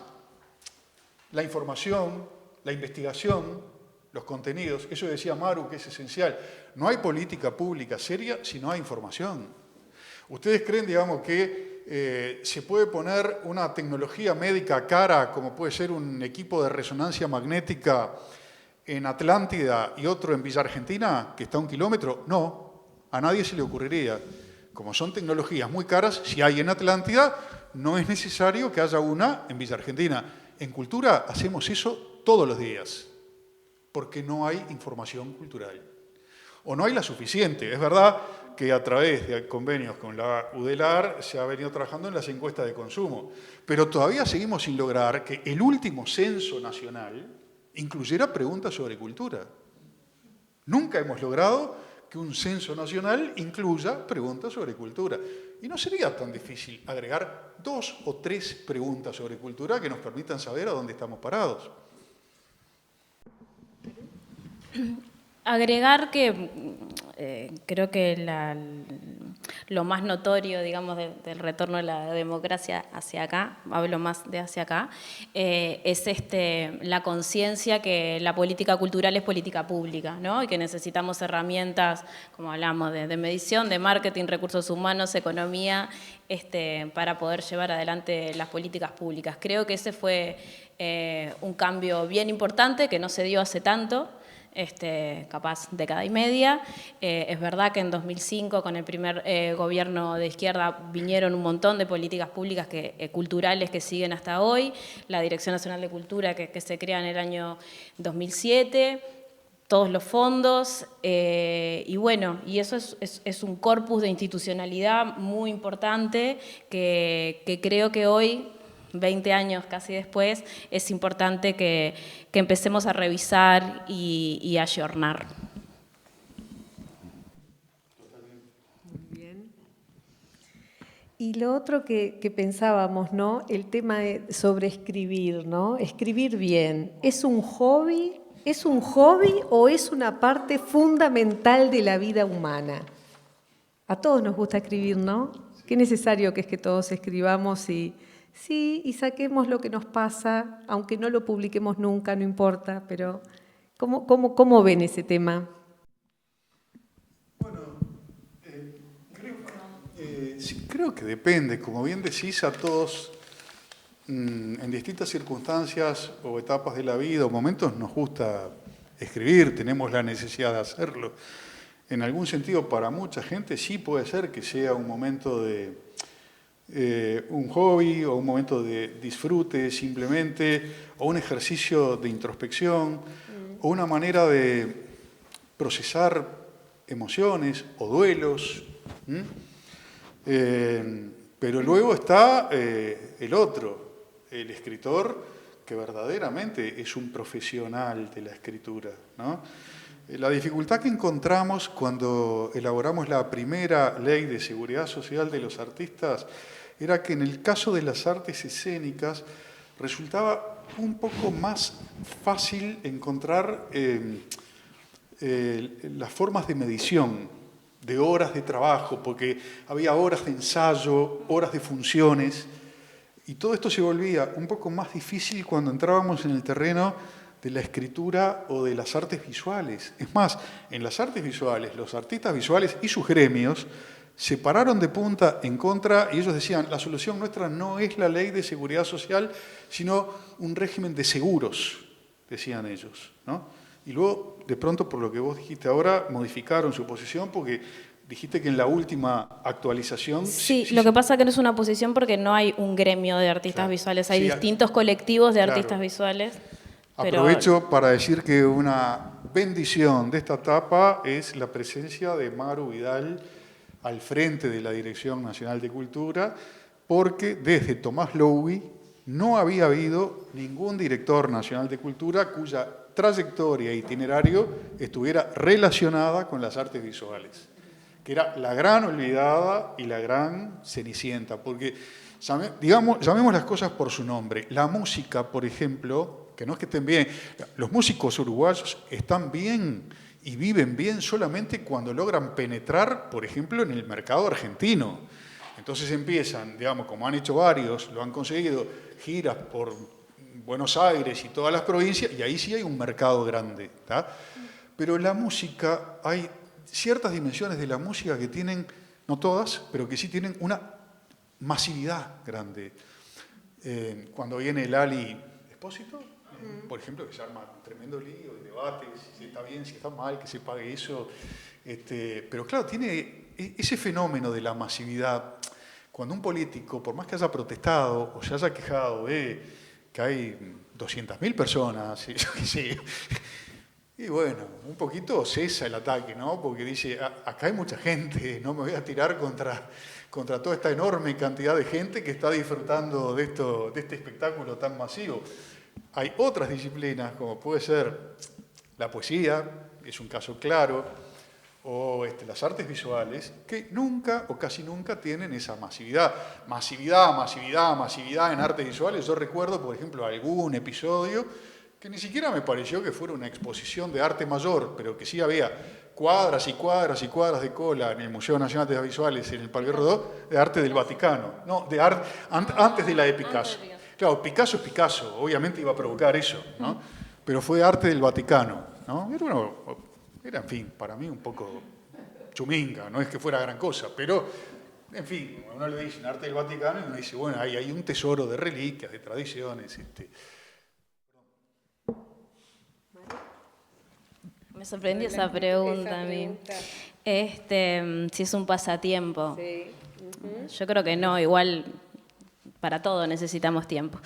la información, la investigación, los contenidos. Eso decía Maru, que es esencial. No hay política pública seria si no hay información. ¿Ustedes creen, digamos, que se puede poner una tecnología médica cara, como puede ser un equipo de resonancia magnética en Atlántida y otro en Villa Argentina, que está a 1 kilómetro? No, a nadie se le ocurriría. Como son tecnologías muy caras, si hay en Atlántida, no es necesario que haya una en Villa Argentina. En cultura hacemos eso todos los días, porque no hay información cultural. O no hay la suficiente. Es verdad que a través de convenios con la UDELAR se ha venido trabajando en las encuestas de consumo, pero todavía seguimos sin lograr que el último censo nacional incluyera preguntas sobre cultura. Nunca hemos logrado que un censo nacional incluya preguntas sobre cultura. Y no sería tan difícil agregar 2 o 3 preguntas sobre cultura que nos permitan saber a dónde estamos parados. Agregar que creo que lo más notorio, digamos, del retorno de la democracia hacia acá, hablo más de hacia acá, es la conciencia que la política cultural es política pública, ¿no? Y que necesitamos herramientas, como hablamos, de medición, de marketing, recursos humanos, economía, para poder llevar adelante las políticas públicas. Creo que ese fue un cambio bien importante que no se dio hace tanto, capaz década y media. Es verdad que en 2005, con el primer gobierno de izquierda, vinieron un montón de políticas públicas culturales que siguen hasta hoy, la Dirección Nacional de Cultura que se crea en el año 2007, todos los fondos, y bueno, y eso es un corpus de institucionalidad muy importante que creo que hoy, 20 años casi después, es importante que empecemos a revisar y a ayornar. Bien. Y lo otro que pensábamos, ¿no? El tema sobre escribir, ¿no? Escribir bien. ¿Es un hobby? ¿Es un hobby o es una parte fundamental de la vida humana? A todos nos gusta escribir, ¿no? Qué necesario que es que todos escribamos y saquemos lo que nos pasa, aunque no lo publiquemos nunca, no importa, pero ¿cómo ven ese tema? Bueno, sí, creo que depende. Como bien decís, a todos en distintas circunstancias o etapas de la vida o momentos nos gusta escribir, tenemos la necesidad de hacerlo. En algún sentido, para mucha gente sí puede ser que sea un momento de un hobby o un momento de disfrute simplemente, o un ejercicio de introspección, o una manera de procesar emociones o duelos. Pero luego está el otro, el escritor, que verdaderamente es un profesional de la escritura, ¿no? La dificultad que encontramos cuando elaboramos la primera ley de seguridad social de los artistas era que en el caso de las artes escénicas resultaba un poco más fácil encontrar las formas de medición de horas de trabajo, porque había horas de ensayo, horas de funciones, y todo esto se volvía un poco más difícil cuando entrábamos en el terreno de la escritura o de las artes visuales. Es más, en las artes visuales, los artistas visuales y sus gremios se pararon de punta en contra y ellos decían, la solución nuestra no es la ley de seguridad social, sino un régimen de seguros, decían ellos, ¿no? Y luego, de pronto, por lo que vos dijiste ahora, modificaron su posición porque dijiste que en la última actualización... Sí, lo que pasa es que no es una posición porque no hay un gremio de artistas visuales, hay distintos colectivos de artistas visuales. Pero... Aprovecho para decir que una bendición de esta etapa es la presencia de Maru Vidal al frente de la Dirección Nacional de Cultura, porque desde Tomás Lowy no había habido ningún director nacional de cultura cuya trayectoria e itinerario estuviera relacionada con las artes visuales, que era la gran olvidada y la gran cenicienta, porque llamemos las cosas por su nombre. La música, por ejemplo, que no es que estén bien, los músicos uruguayos están bien y viven bien solamente cuando logran penetrar, por ejemplo, en el mercado argentino. Entonces empiezan, digamos, como han hecho varios, lo han conseguido, giras por Buenos Aires y todas las provincias, y ahí sí hay un mercado grande, ¿tá? Pero la música, hay ciertas dimensiones de la música que tienen, no todas, pero que sí tienen una masividad grande. Cuando viene el Ali Espósito, por ejemplo, que se arma un tremendo lío de debates, si está bien, si está mal, que se pague eso. Pero claro, tiene ese fenómeno de la masividad. Cuando un político, por más que haya protestado o se haya quejado de que hay 200.000 personas, y bueno, un poquito cesa el ataque, ¿no? Porque dice, acá hay mucha gente, no me voy a tirar contra toda esta enorme cantidad de gente que está disfrutando de este espectáculo tan masivo. Hay otras disciplinas, como puede ser la poesía, es un caso claro, o las artes visuales, que nunca o casi nunca tienen esa masividad. Masividad en artes visuales. Yo recuerdo, por ejemplo, algún episodio que ni siquiera me pareció que fuera una exposición de arte mayor, pero que sí había cuadras y cuadras y cuadras de cola en el Museo Nacional de Artes Visuales, en el Parque Rodó, de arte del Vaticano, no, de arte antes de la de Picasso. Claro, Picasso es Picasso, obviamente iba a provocar eso, ¿no? Pero fue arte del Vaticano, ¿no? Era, en fin, para mí un poco chuminga, no es que fuera gran cosa, pero, en fin, uno le dice arte del Vaticano y uno dice, bueno, ahí hay un tesoro de reliquias, de tradiciones. Me sorprendió esa pregunta a mí. Si es un pasatiempo. Sí. Yo creo que no, igual para todo necesitamos tiempo.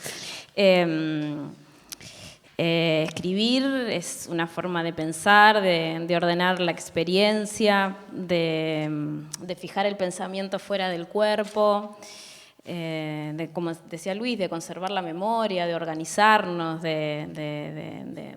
Escribir es una forma de pensar, de ordenar la experiencia, de fijar el pensamiento fuera del cuerpo, como decía Luis, de conservar la memoria, de organizarnos, de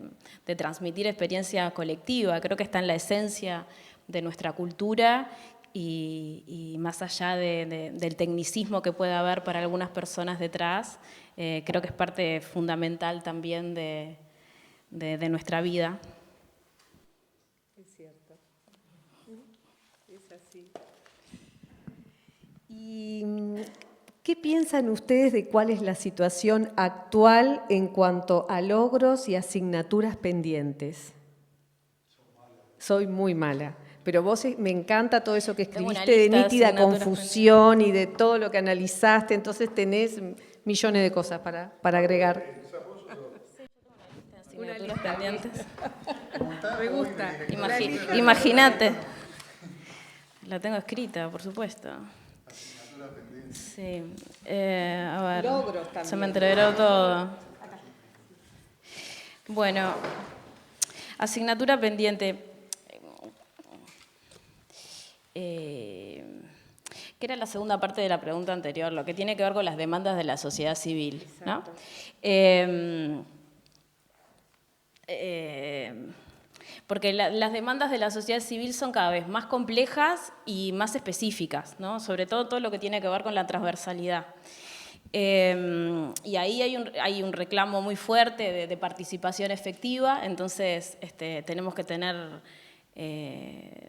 transmitir experiencia colectiva. Creo que está en la esencia de nuestra cultura y más allá del tecnicismo que pueda haber para algunas personas detrás, creo que es parte fundamental también de nuestra vida. Es cierto. Es así. ¿Y qué piensan ustedes de cuál es la situación actual en cuanto a logros y asignaturas pendientes? Soy muy mala. Pero vos, me encanta todo eso que escribiste de nítida confusión y de todo lo que analizaste, entonces tenés millones de cosas para agregar. Asignaturas pendientes. Me gusta. Imagínate. La tengo escrita, por supuesto. Sí. A ver. Logros también. Se me entreveró todo. Bueno, asignatura pendiente. Que era la segunda parte de la pregunta anterior, lo que tiene que ver con las demandas de la sociedad civil, ¿no? Porque las demandas de la sociedad civil son cada vez más complejas y más específicas, ¿no? Sobre todo lo que tiene que ver con la transversalidad. Y ahí hay un reclamo muy fuerte de participación efectiva, entonces tenemos que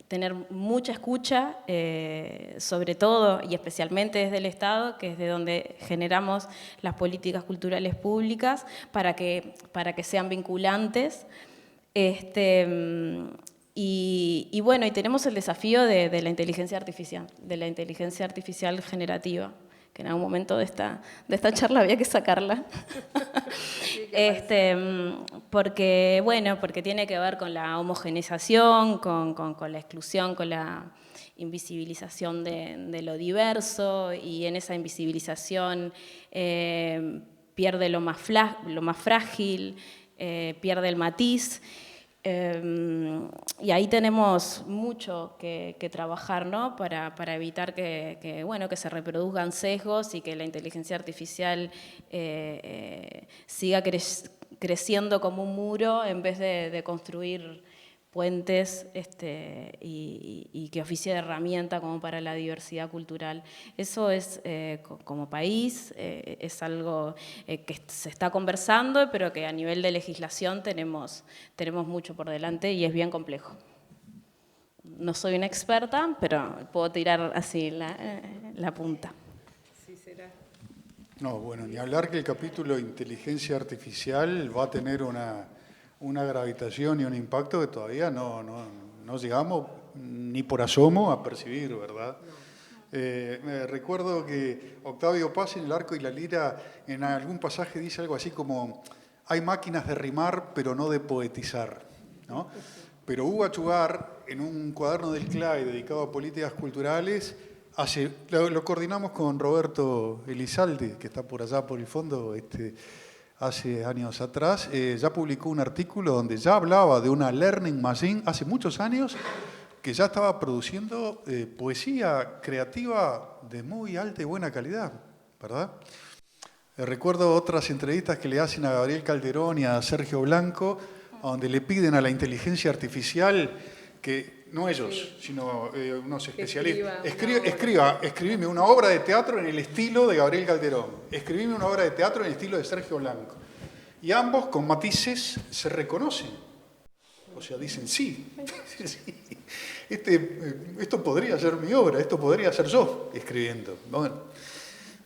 tener mucha escucha, sobre todo y especialmente desde el Estado, que es de donde generamos las políticas culturales públicas, para que sean vinculantes. Y bueno, y tenemos el desafío de la inteligencia artificial generativa, que en algún momento de esta charla había que sacarla. Porque tiene que ver con la homogeneización, con la exclusión, con la invisibilización de lo diverso, y en esa invisibilización pierde lo más frágil, pierde el matiz. Y ahí tenemos mucho que trabajar, ¿no? para evitar que se reproduzcan sesgos y que la inteligencia artificial siga creciendo como un muro en vez de construir puentes y que oficie de herramienta como para la diversidad cultural. Eso es, como país, es algo que se está conversando, pero que a nivel de legislación tenemos mucho por delante y es bien complejo. No soy una experta, pero puedo tirar así la punta. Sí, será. No, bueno, ni hablar que el capítulo inteligencia artificial va a tener una gravitación y un impacto que todavía no llegamos ni por asomo a percibir, ¿verdad? Me recuerdo que Octavio Paz en El Arco y la Lira en algún pasaje dice algo así como: hay máquinas de rimar pero no de poetizar, ¿no? Pero Hugo Achugar, en un cuaderno del CLAE dedicado a políticas culturales, lo coordinamos con Roberto Elizalde, que está por allá por el fondo, hace años atrás, ya publicó un artículo donde ya hablaba de una learning machine hace muchos años que ya estaba produciendo poesía creativa de muy alta y buena calidad, ¿verdad? Recuerdo otras entrevistas que le hacen a Gabriel Calderón y a Sergio Blanco, donde le piden a la inteligencia artificial que, no ellos, sino unos especialistas, escribime una obra de teatro en el estilo de Gabriel Calderón, escribime una obra de teatro en el estilo de Sergio Blanco. Y ambos, con matices, se reconocen. O sea, dicen sí. esto podría ser mi obra, esto podría ser yo escribiendo. Bueno,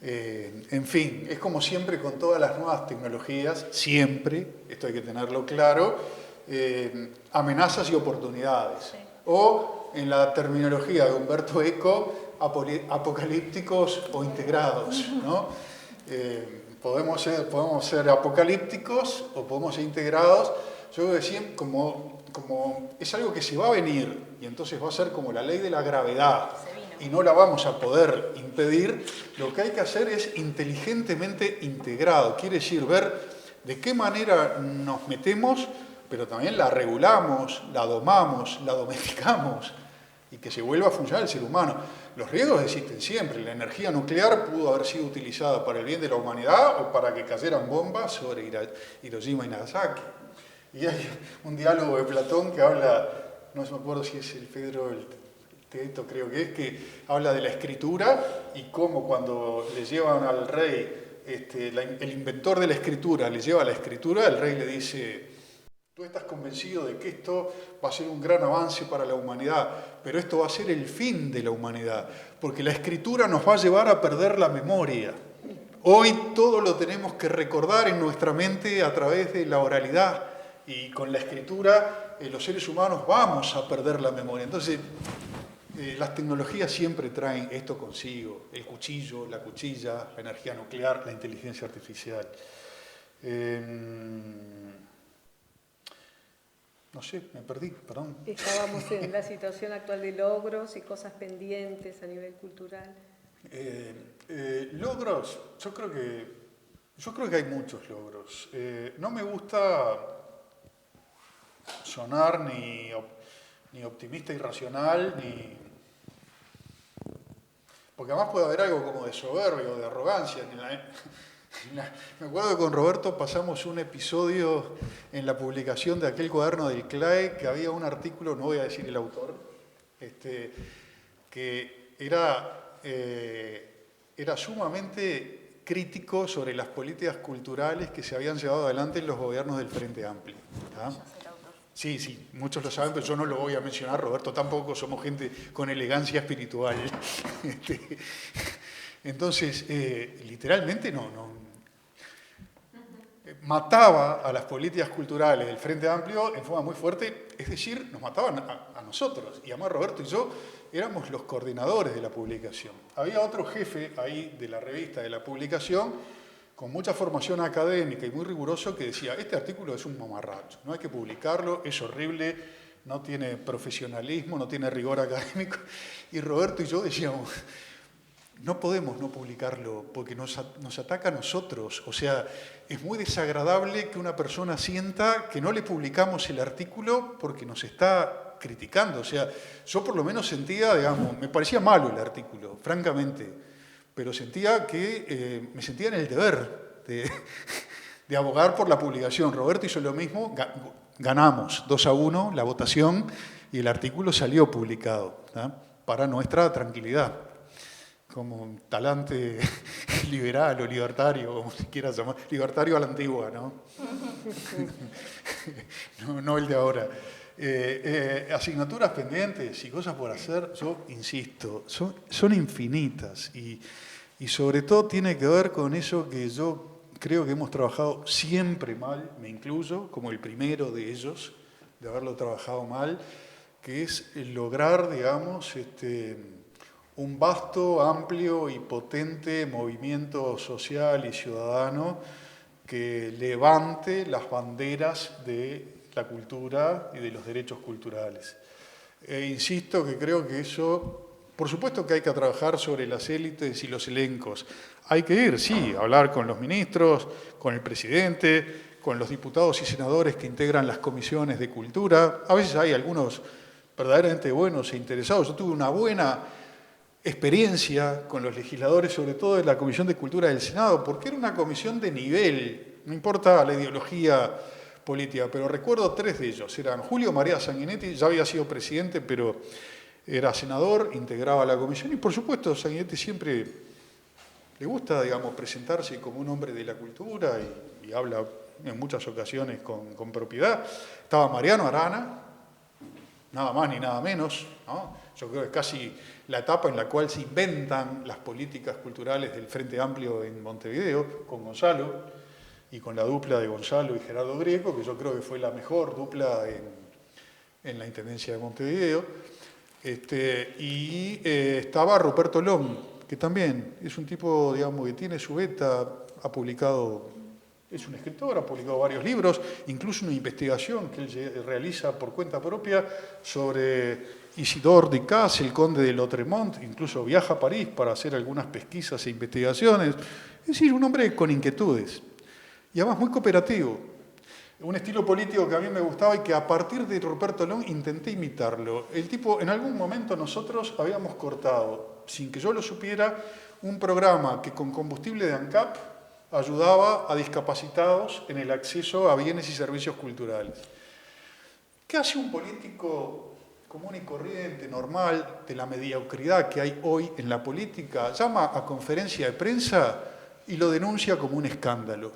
en fin, es como siempre con todas las nuevas tecnologías, siempre, esto hay que tenerlo claro, amenazas y oportunidades. Sí. O, en la terminología de Humberto Eco, apocalípticos o integrados, ¿no? Podemos ser apocalípticos o podemos ser integrados. Yo creo que siempre, como es algo que se va a venir, y entonces va a ser como la ley de la gravedad, y no la vamos a poder impedir, lo que hay que hacer es inteligentemente integrado. Quiere decir, ver de qué manera nos metemos, pero también la regulamos, la domamos, la domesticamos, y que se vuelva a funcionar el ser humano. Los riesgos existen siempre. La energía nuclear pudo haber sido utilizada para el bien de la humanidad o para que cayeran bombas sobre Hiroshima y Nagasaki. Y hay un diálogo de Platón que habla, no me acuerdo si es el Fedro o el Teto, creo que habla de la escritura y cómo cuando le llevan al rey, el inventor de la escritura le lleva la escritura, el rey le dice: tú estás convencido de que esto va a ser un gran avance para la humanidad, pero esto va a ser el fin de la humanidad, porque la escritura nos va a llevar a perder la memoria. Hoy todo lo tenemos que recordar en nuestra mente a través de la oralidad, y con la escritura los seres humanos vamos a perder la memoria. Entonces, las tecnologías siempre traen esto consigo: el cuchillo, la cuchilla, la energía nuclear, la inteligencia artificial. No sé, me perdí, perdón. Estábamos en la situación actual de logros y cosas pendientes a nivel cultural. Logros, yo creo que hay muchos logros. No me gusta sonar ni optimista irracional, porque además puede haber algo como de soberbia o de arrogancia. Me acuerdo que con Roberto pasamos un episodio en la publicación de aquel cuaderno del CLAE, que había un artículo, no voy a decir el autor, que era sumamente crítico sobre las políticas culturales que se habían llevado adelante en los gobiernos del Frente Amplio. ¿Ah? Sí, muchos lo saben, pero yo no lo voy a mencionar, Roberto tampoco, somos gente con elegancia espiritual. Entonces, literalmente mataba a las políticas culturales del Frente Amplio en forma muy fuerte, es decir, nos mataban a nosotros. Y además Roberto y yo éramos los coordinadores de la publicación. Había otro jefe ahí de la revista, de la publicación, con mucha formación académica y muy riguroso, que decía: este artículo es un mamarracho, no hay que publicarlo, es horrible, no tiene profesionalismo, no tiene rigor académico. Y Roberto y yo decíamos: no podemos no publicarlo porque nos ataca a nosotros. O sea, es muy desagradable que una persona sienta que no le publicamos el artículo porque nos está criticando. O sea, yo por lo menos sentía, digamos, me parecía malo el artículo, francamente, pero sentía que me sentía en el deber de abogar por la publicación. Roberto hizo lo mismo, ganamos 2-1 la votación y el artículo salió publicado, ¿tá? Para nuestra tranquilidad, como un talante liberal o libertario, como se quiera llamar, libertario a la antigua, ¿no? No el de ahora. Asignaturas pendientes y cosas por hacer, yo insisto, son infinitas y sobre todo tiene que ver con eso que yo creo que hemos trabajado siempre mal, me incluyo como el primero de ellos, de haberlo trabajado mal, que es el lograr, digamos, un vasto, amplio y potente movimiento social y ciudadano que levante las banderas de la cultura y de los derechos culturales. Insisto que creo que eso, por supuesto que hay que trabajar sobre las élites y los elencos. Hay que ir, sí, a hablar con los ministros, con el presidente, con los diputados y senadores que integran las comisiones de cultura. A veces hay algunos verdaderamente buenos e interesados. Yo tuve una buena experiencia con los legisladores, sobre todo de la Comisión de Cultura del Senado, porque era una comisión de nivel, no importa la ideología política, pero recuerdo 3 de ellos. Eran Julio María Sanguinetti, ya había sido presidente, pero era senador, integraba la comisión, y por supuesto Sanguinetti siempre le gusta, digamos, presentarse como un hombre de la cultura y habla en muchas ocasiones con propiedad. Estaba Mariano Arana, nada más ni nada menos, ¿no? Yo creo que es casi la etapa en la cual se inventan las políticas culturales del Frente Amplio en Montevideo, con Gonzalo, y con la dupla de Gonzalo y Gerardo Grieco, que yo creo que fue la mejor dupla en la Intendencia de Montevideo. Estaba Ruperto Long, que también es un tipo, digamos, que tiene su beta, ha publicado, es un escritor, ha publicado varios libros, incluso una investigación que él realiza por cuenta propia sobre Isidore Ducasse, el conde de Lautremont, incluso viaja a París para hacer algunas pesquisas e investigaciones. Es decir, un hombre con inquietudes y además muy cooperativo. Un estilo político que a mí me gustaba y que a partir de Ruperto Long intenté imitarlo. El tipo, en algún momento nosotros habíamos cortado, sin que yo lo supiera, un programa que con combustible de ANCAP ayudaba a discapacitados en el acceso a bienes y servicios culturales. ¿Qué hace un político común y corriente, normal, de la mediocridad que hay hoy en la política? Llama a conferencia de prensa y lo denuncia como un escándalo.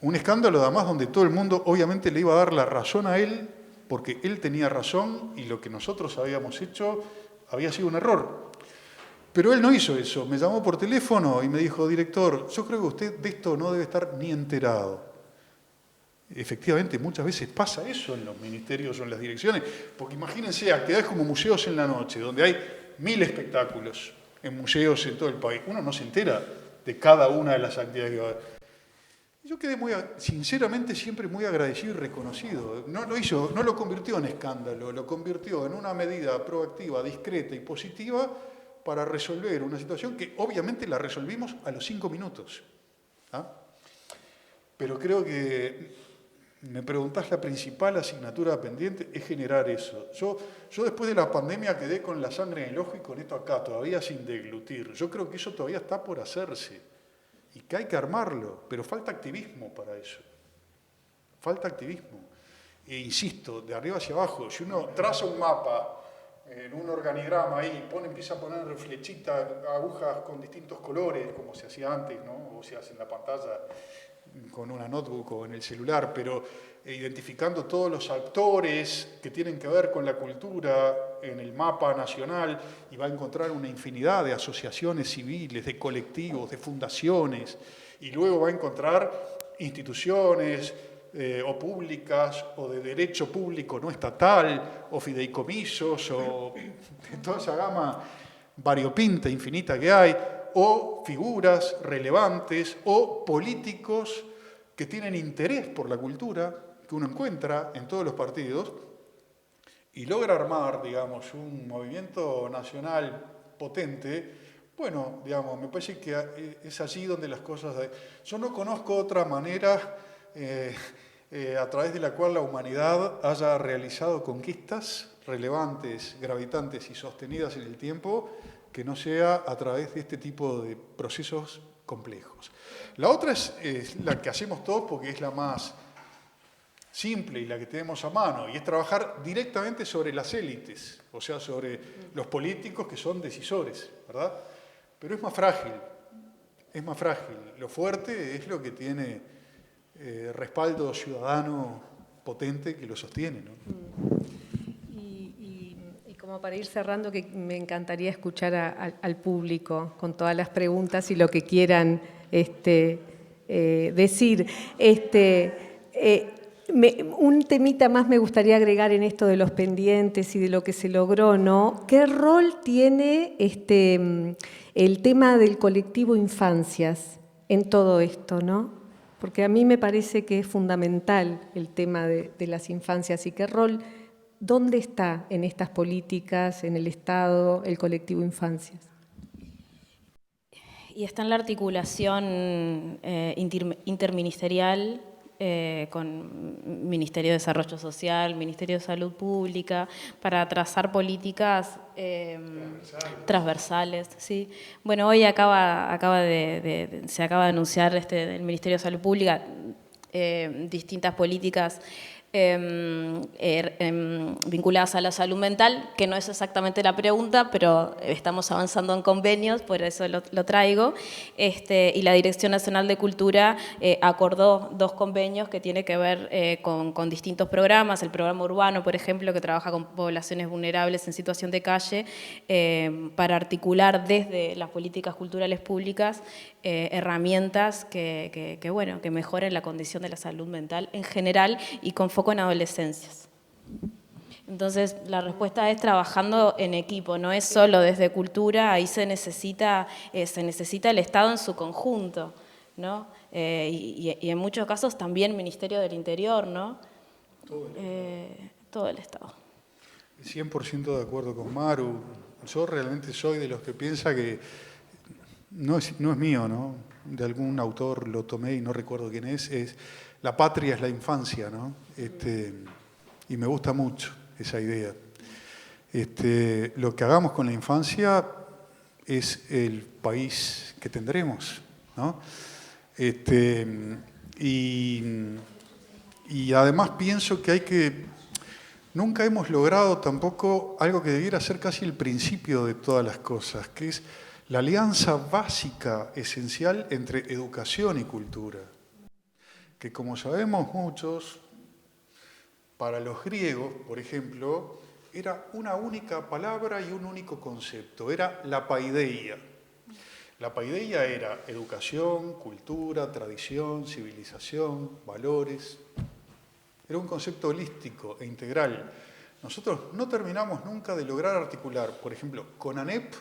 Un escándalo además donde todo el mundo obviamente le iba a dar la razón a él, porque él tenía razón y lo que nosotros habíamos hecho había sido un error. Pero él no hizo eso, me llamó por teléfono y me dijo: director, yo creo que usted de esto no debe estar ni enterado. Efectivamente, muchas veces pasa eso en los ministerios o en las direcciones, porque imagínense actividades como museos en la noche, donde hay 1000 espectáculos en museos en todo el país. Uno no se entera de cada una de las actividades que va a haber. Yo quedé sinceramente siempre muy agradecido y reconocido. No lo convirtió en escándalo, lo convirtió en una medida proactiva, discreta y positiva para resolver una situación que obviamente la resolvimos a los 5 minutos. ¿Ah? Pero creo que, me preguntás, la principal asignatura pendiente es generar eso. Yo después de la pandemia quedé con la sangre en el ojo y con esto acá, todavía sin deglutir. Yo creo que eso todavía está por hacerse y que hay que armarlo, pero falta activismo para eso. Falta activismo. E insisto, de arriba hacia abajo, si uno traza un mapa en un organigrama ahí, empieza a poner flechitas, agujas con distintos colores, como se hacía antes, ¿no? O se hace en la pantalla con una notebook o en el celular, pero identificando todos los actores que tienen que ver con la cultura en el mapa nacional, y va a encontrar una infinidad de asociaciones civiles, de colectivos, de fundaciones, y luego va a encontrar instituciones o públicas o de derecho público no estatal, o fideicomisos, o de toda esa gama variopinta, infinita que hay, o figuras relevantes, o políticos que tienen interés por la cultura, que uno encuentra en todos los partidos, y logra armar, digamos, un movimiento nacional potente. Bueno, digamos, me parece que es allí donde las cosas... Yo no conozco otra manera a través de la cual la humanidad haya realizado conquistas relevantes, gravitantes y sostenidas en el tiempo, que no sea a través de este tipo de procesos complejos. La otra es la que hacemos todos porque es la más simple y la que tenemos a mano, y es trabajar directamente sobre las élites, o sea, sobre los políticos que son decisores, ¿verdad? Pero es más frágil, es más frágil. Lo fuerte es lo que tiene respaldo ciudadano potente que lo sostiene, ¿no? Y como para ir cerrando, que me encantaría escuchar al público con todas las preguntas y lo que quieran decir. Un temita más me gustaría agregar en esto de los pendientes y de lo que se logró, ¿no? ¿Qué rol tiene el tema del colectivo Infancias en todo esto, ¿no? Porque a mí me parece que es fundamental el tema de las infancias, y qué rol, dónde está en estas políticas, en el Estado, el colectivo Infancias. Y está en la articulación interministerial con Ministerio de Desarrollo Social, Ministerio de Salud Pública, para trazar políticas transversales. Sí. Bueno, hoy se acaba de anunciar del Ministerio de Salud Pública distintas políticas vinculadas a la salud mental, que no es exactamente la pregunta, pero estamos avanzando en convenios, por eso lo traigo. Y la Dirección Nacional de Cultura acordó 2 convenios que tienen que ver con distintos programas. El programa urbano, por ejemplo, que trabaja con poblaciones vulnerables en situación de calle, para articular desde las políticas culturales públicas herramientas que mejoren la condición de la salud mental en general y con foco en adolescencias. Entonces, la respuesta es trabajando en equipo, no es solo desde cultura, ahí se necesita el Estado en su conjunto, ¿no? Y en muchos casos también Ministerio del Interior, ¿no? Todo el Estado. 100% de acuerdo con Maru. Yo realmente soy de los que piensa que no es mío, ¿no? De algún autor lo tomé y no recuerdo quién es la patria es la infancia, ¿no? Y me gusta mucho esa idea. Lo que hagamos con la infancia es el país que tendremos, ¿no? Y además pienso que nunca hemos logrado tampoco algo que debiera ser casi el principio de todas las cosas, que es la alianza básica, esencial, entre educación y cultura. Que como sabemos muchos, para los griegos, por ejemplo, era una única palabra y un único concepto, era la paideia. La paideia era educación, cultura, tradición, civilización, valores. Era un concepto holístico e integral. Nosotros no terminamos nunca de lograr articular, por ejemplo, con ANEP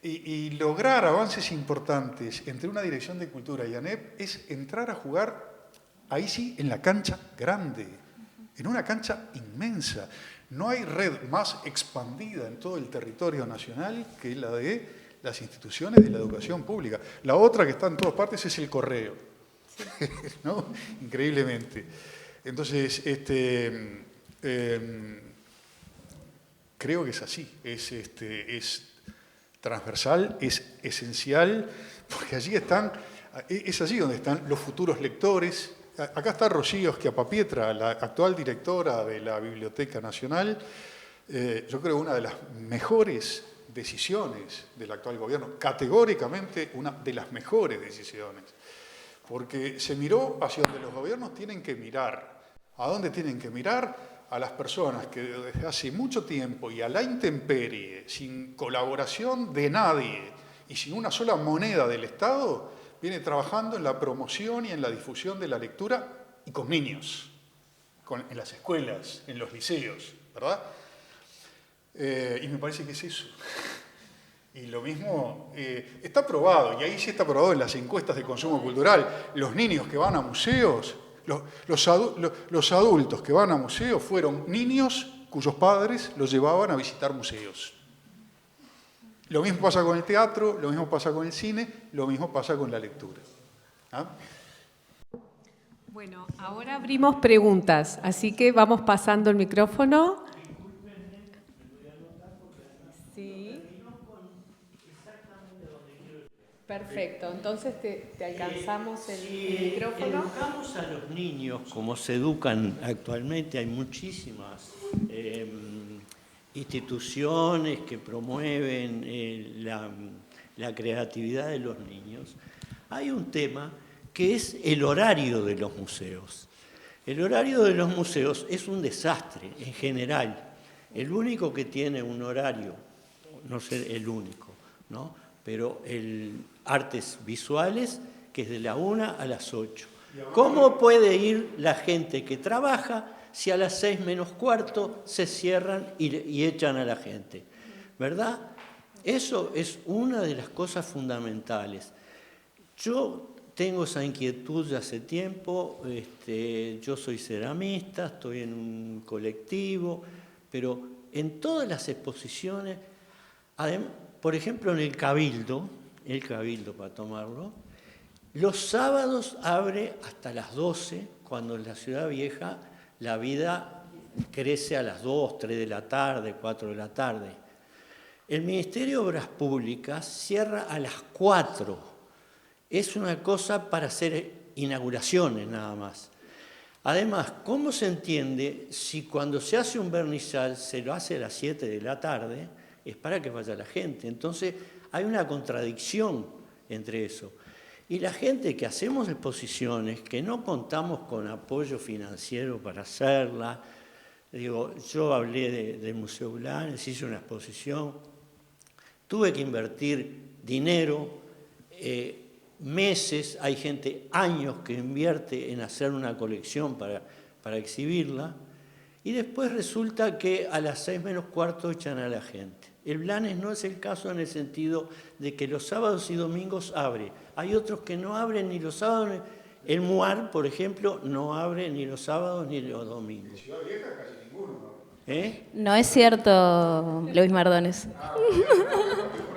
y lograr avances importantes entre una dirección de cultura y ANEP es entrar a jugar, ahí sí, en la cancha grande, en una cancha inmensa. No hay red más expandida en todo el territorio nacional que la de las instituciones de la educación pública. La otra que está en todas partes es el correo, ¿no? Increíblemente. Entonces, creo que es así, es transversal, es esencial, porque allí es allí donde están los futuros lectores. Acá está Rocío Schiappapietra, la actual directora de la Biblioteca Nacional. Yo creo una de las mejores decisiones del actual gobierno, categóricamente una de las mejores decisiones, porque se miró hacia donde los gobiernos tienen que mirar. ¿A dónde tienen que mirar? A las personas que desde hace mucho tiempo y a la intemperie, sin colaboración de nadie y sin una sola moneda del Estado, viene trabajando en la promoción y en la difusión de la lectura y con niños, en las escuelas, en los liceos, ¿verdad? Y me parece que es eso. Y lo mismo está probado, y ahí sí está probado en las encuestas de consumo cultural. Los niños que van a museos, los adultos que van a museos fueron niños cuyos padres los llevaban a visitar museos. Lo mismo pasa con el teatro, lo mismo pasa con el cine, lo mismo pasa con la lectura. ¿Ah? Bueno, ahora abrimos preguntas, así que vamos pasando el micrófono. Sí. Perfecto, entonces te alcanzamos el micrófono. Educamos a los niños como se educan actualmente, hay muchísimas instituciones que promueven la creatividad de los niños. Hay un tema que es el horario de los museos. El horario de los museos es un desastre en general. El único que tiene un horario, no sé el único, ¿no? Pero el artes visuales, que es de la 1 a las 8. ¿Cómo puede ir la gente que trabaja si a las 6 menos cuarto se cierran y echan a la gente? ¿Verdad? Eso es una de las cosas fundamentales. Yo tengo esa inquietud de hace tiempo, yo soy ceramista, estoy en un colectivo, pero en todas las exposiciones, por ejemplo en el Cabildo para tomarlo, los sábados abre hasta las 12, cuando en la Ciudad Vieja la vida crece a las 2, 3 de la tarde, 4 de la tarde. El Ministerio de Obras Públicas cierra a las 4. Es una cosa para hacer inauguraciones nada más. Además, ¿cómo se entiende si cuando se hace un vernissage se lo hace a las 7 de la tarde? Es para que vaya la gente. Entonces, hay una contradicción entre eso. Y la gente que hacemos exposiciones, que no contamos con apoyo financiero para hacerla, digo, yo hablé del Museo Blanes, hice una exposición, tuve que invertir dinero, meses, hay gente, años que invierte en hacer una colección para exhibirla, y después resulta que a las 6 menos cuarto echan a la gente. El Blanes no es el caso en el sentido de que los sábados y domingos abre. Hay otros que no abren ni los sábados, el Muar, por ejemplo, no abre ni los sábados ni los domingos. En Ciudad Vieja casi ninguno. No es cierto, Luis Mardones.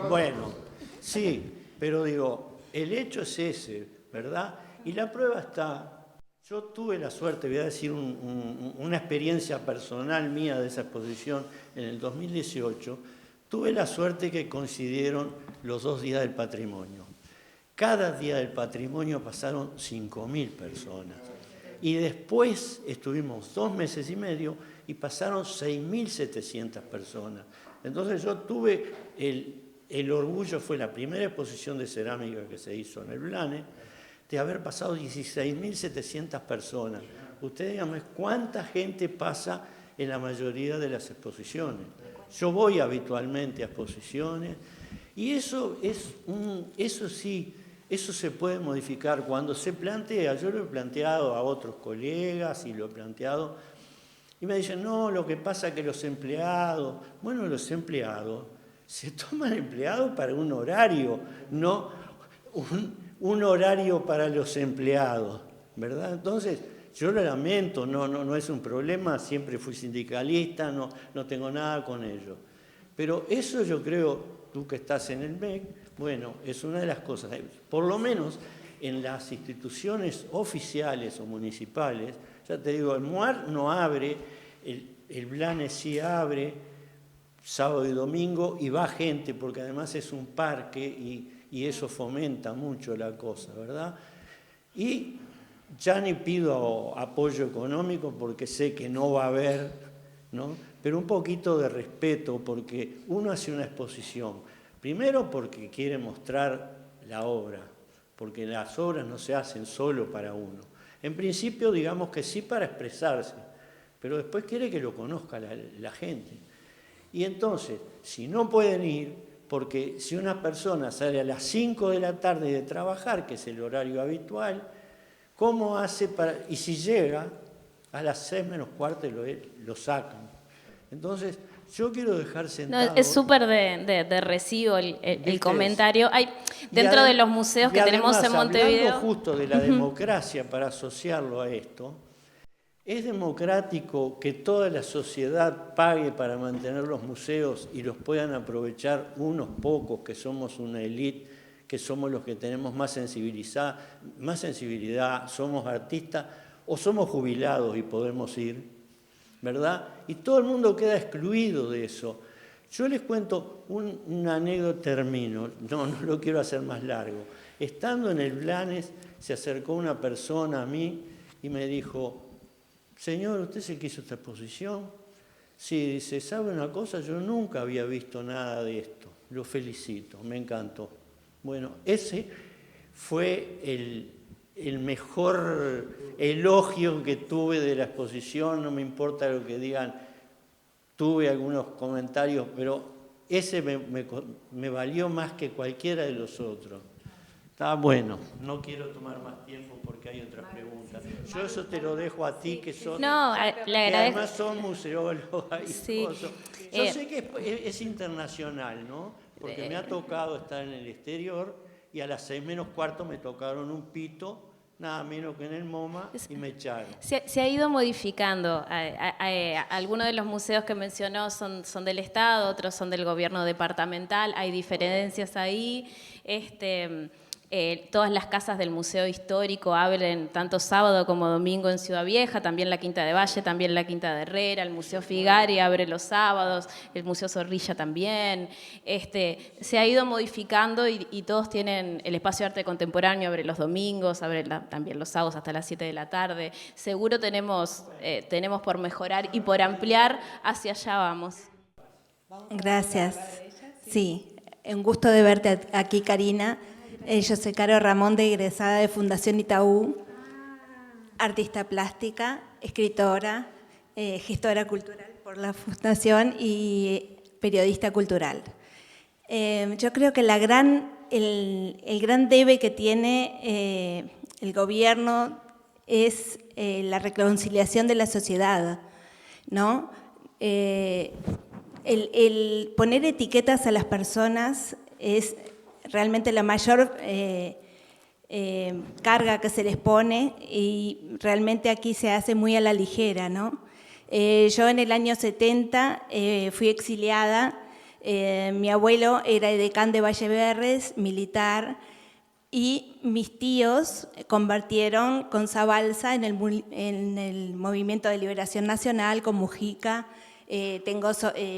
Bueno, sí, pero digo, el hecho es ese, ¿verdad? Y la prueba está. Yo tuve la suerte, voy a decir una experiencia personal mía de esa exposición en el 2018, tuve la suerte que coincidieron los 2 días del patrimonio. Cada día del patrimonio pasaron 5.000 personas. Y después estuvimos 2 meses y medio y pasaron 6.700 personas. Entonces yo tuve el orgullo, fue la primera exposición de cerámica que se hizo en el Blanes, de haber pasado 16.700 personas. Ustedes díganme, ¿cuánta gente pasa en la mayoría de las exposiciones? Yo voy habitualmente a exposiciones y eso sí, eso se puede modificar. Cuando se plantea, yo lo he planteado a otros colegas y lo he planteado, y me dicen, no, lo que pasa es que los empleados, bueno, los empleados se toman empleados para un horario, no un horario para los empleados, ¿verdad? Entonces, yo lo lamento, no es un problema, siempre fui sindicalista, no tengo nada con ello. Pero eso yo creo, tú que estás en el MEC, bueno, es una de las cosas. Por lo menos en las instituciones oficiales o municipales, ya te digo, el MUAR no abre, el Blanes sí abre, sábado y domingo, y va gente, porque además es un parque y eso fomenta mucho la cosa, ¿verdad? Y ya ni pido apoyo económico porque sé que no va a haber, ¿no? Pero un poquito de respeto, porque uno hace una exposición, primero porque quiere mostrar la obra, porque las obras no se hacen solo para uno. En principio, digamos que sí para expresarse, pero después quiere que lo conozca la gente. Y entonces, si no pueden ir, porque si una persona sale a las 5 de la tarde de trabajar, que es el horario habitual, ¿cómo hace para...? Y si llega, a las 6 menos cuarto lo sacan. Entonces, yo quiero dejar sentado... No, es súper de recibo el comentario. Hay, dentro de los museos que tenemos en Montevideo... Hablando justo de la democracia, para asociarlo a esto, ¿es democrático que toda la sociedad pague para mantener los museos y los puedan aprovechar unos pocos, que somos una élite, que somos los que tenemos más sensibilidad, somos artistas o somos jubilados y podemos ir, ¿verdad? Y todo el mundo queda excluido de eso. Yo les cuento una anécdota, termino, no lo quiero hacer más largo. Estando en el Blanes, se acercó una persona a mí y me dijo... Señor, ¿usted es el que hizo esta exposición? Sí, dice, ¿sabe una cosa? Yo nunca había visto nada de esto. Lo felicito, me encantó. Bueno, ese fue el mejor elogio que tuve de la exposición. No me importa lo que digan. Tuve algunos comentarios, pero ese me valió más que cualquiera de los otros. Está bueno, no quiero tomar más tiempo porque hay otras preguntas. Yo eso te lo dejo a ti, que son, No, le que agradezco. además son museólogos y Sí. cosas. Yo sé que es internacional, ¿no? Porque me ha tocado estar en el exterior y a las 6 menos cuarto me tocaron un pito, nada menos que en el MoMA, y me echaron. Se ha ido modificando. Algunos de los museos que mencionó son del Estado, otros son del gobierno departamental, hay diferencias ahí. Todas las casas del Museo Histórico abren tanto sábado como domingo en Ciudad Vieja, también la Quinta de Valle, también la Quinta de Herrera, el Museo Figari abre los sábados, el Museo Zorrilla también. Se ha ido modificando y todos tienen, el Espacio de Arte Contemporáneo abre los domingos, abre también los sábados hasta las 7 de la tarde. Seguro tenemos por mejorar y por ampliar, hacia allá vamos. Gracias. Sí, un gusto de verte aquí, Karina. Yo soy Caro Ramón, egresada de Fundación Itaú, artista plástica, escritora, gestora cultural por la Fundación y periodista cultural. Yo creo que el gran debe que tiene el gobierno es la reconciliación de la sociedad, ¿no? El poner etiquetas a las personas es realmente la mayor carga que se les pone y realmente aquí se hace muy a la ligera, ¿no? Yo en el año 70 fui exiliada, mi abuelo era edecán de Valleverres, militar, y mis tíos combatieron con Zabalza en el Movimiento de Liberación Nacional, con Mujica. Tengo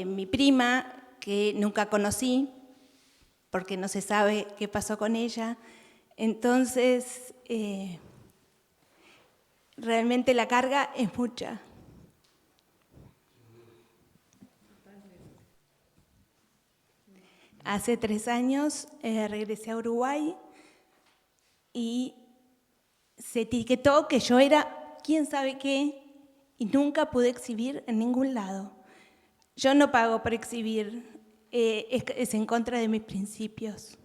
mi prima, que nunca conocí, porque no se sabe qué pasó con ella. Entonces, realmente la carga es mucha. Hace 3 años regresé a Uruguay y se etiquetó que yo era quién sabe qué y nunca pude exhibir en ningún lado. Yo no pago por exhibir. Es en contra de mis principios.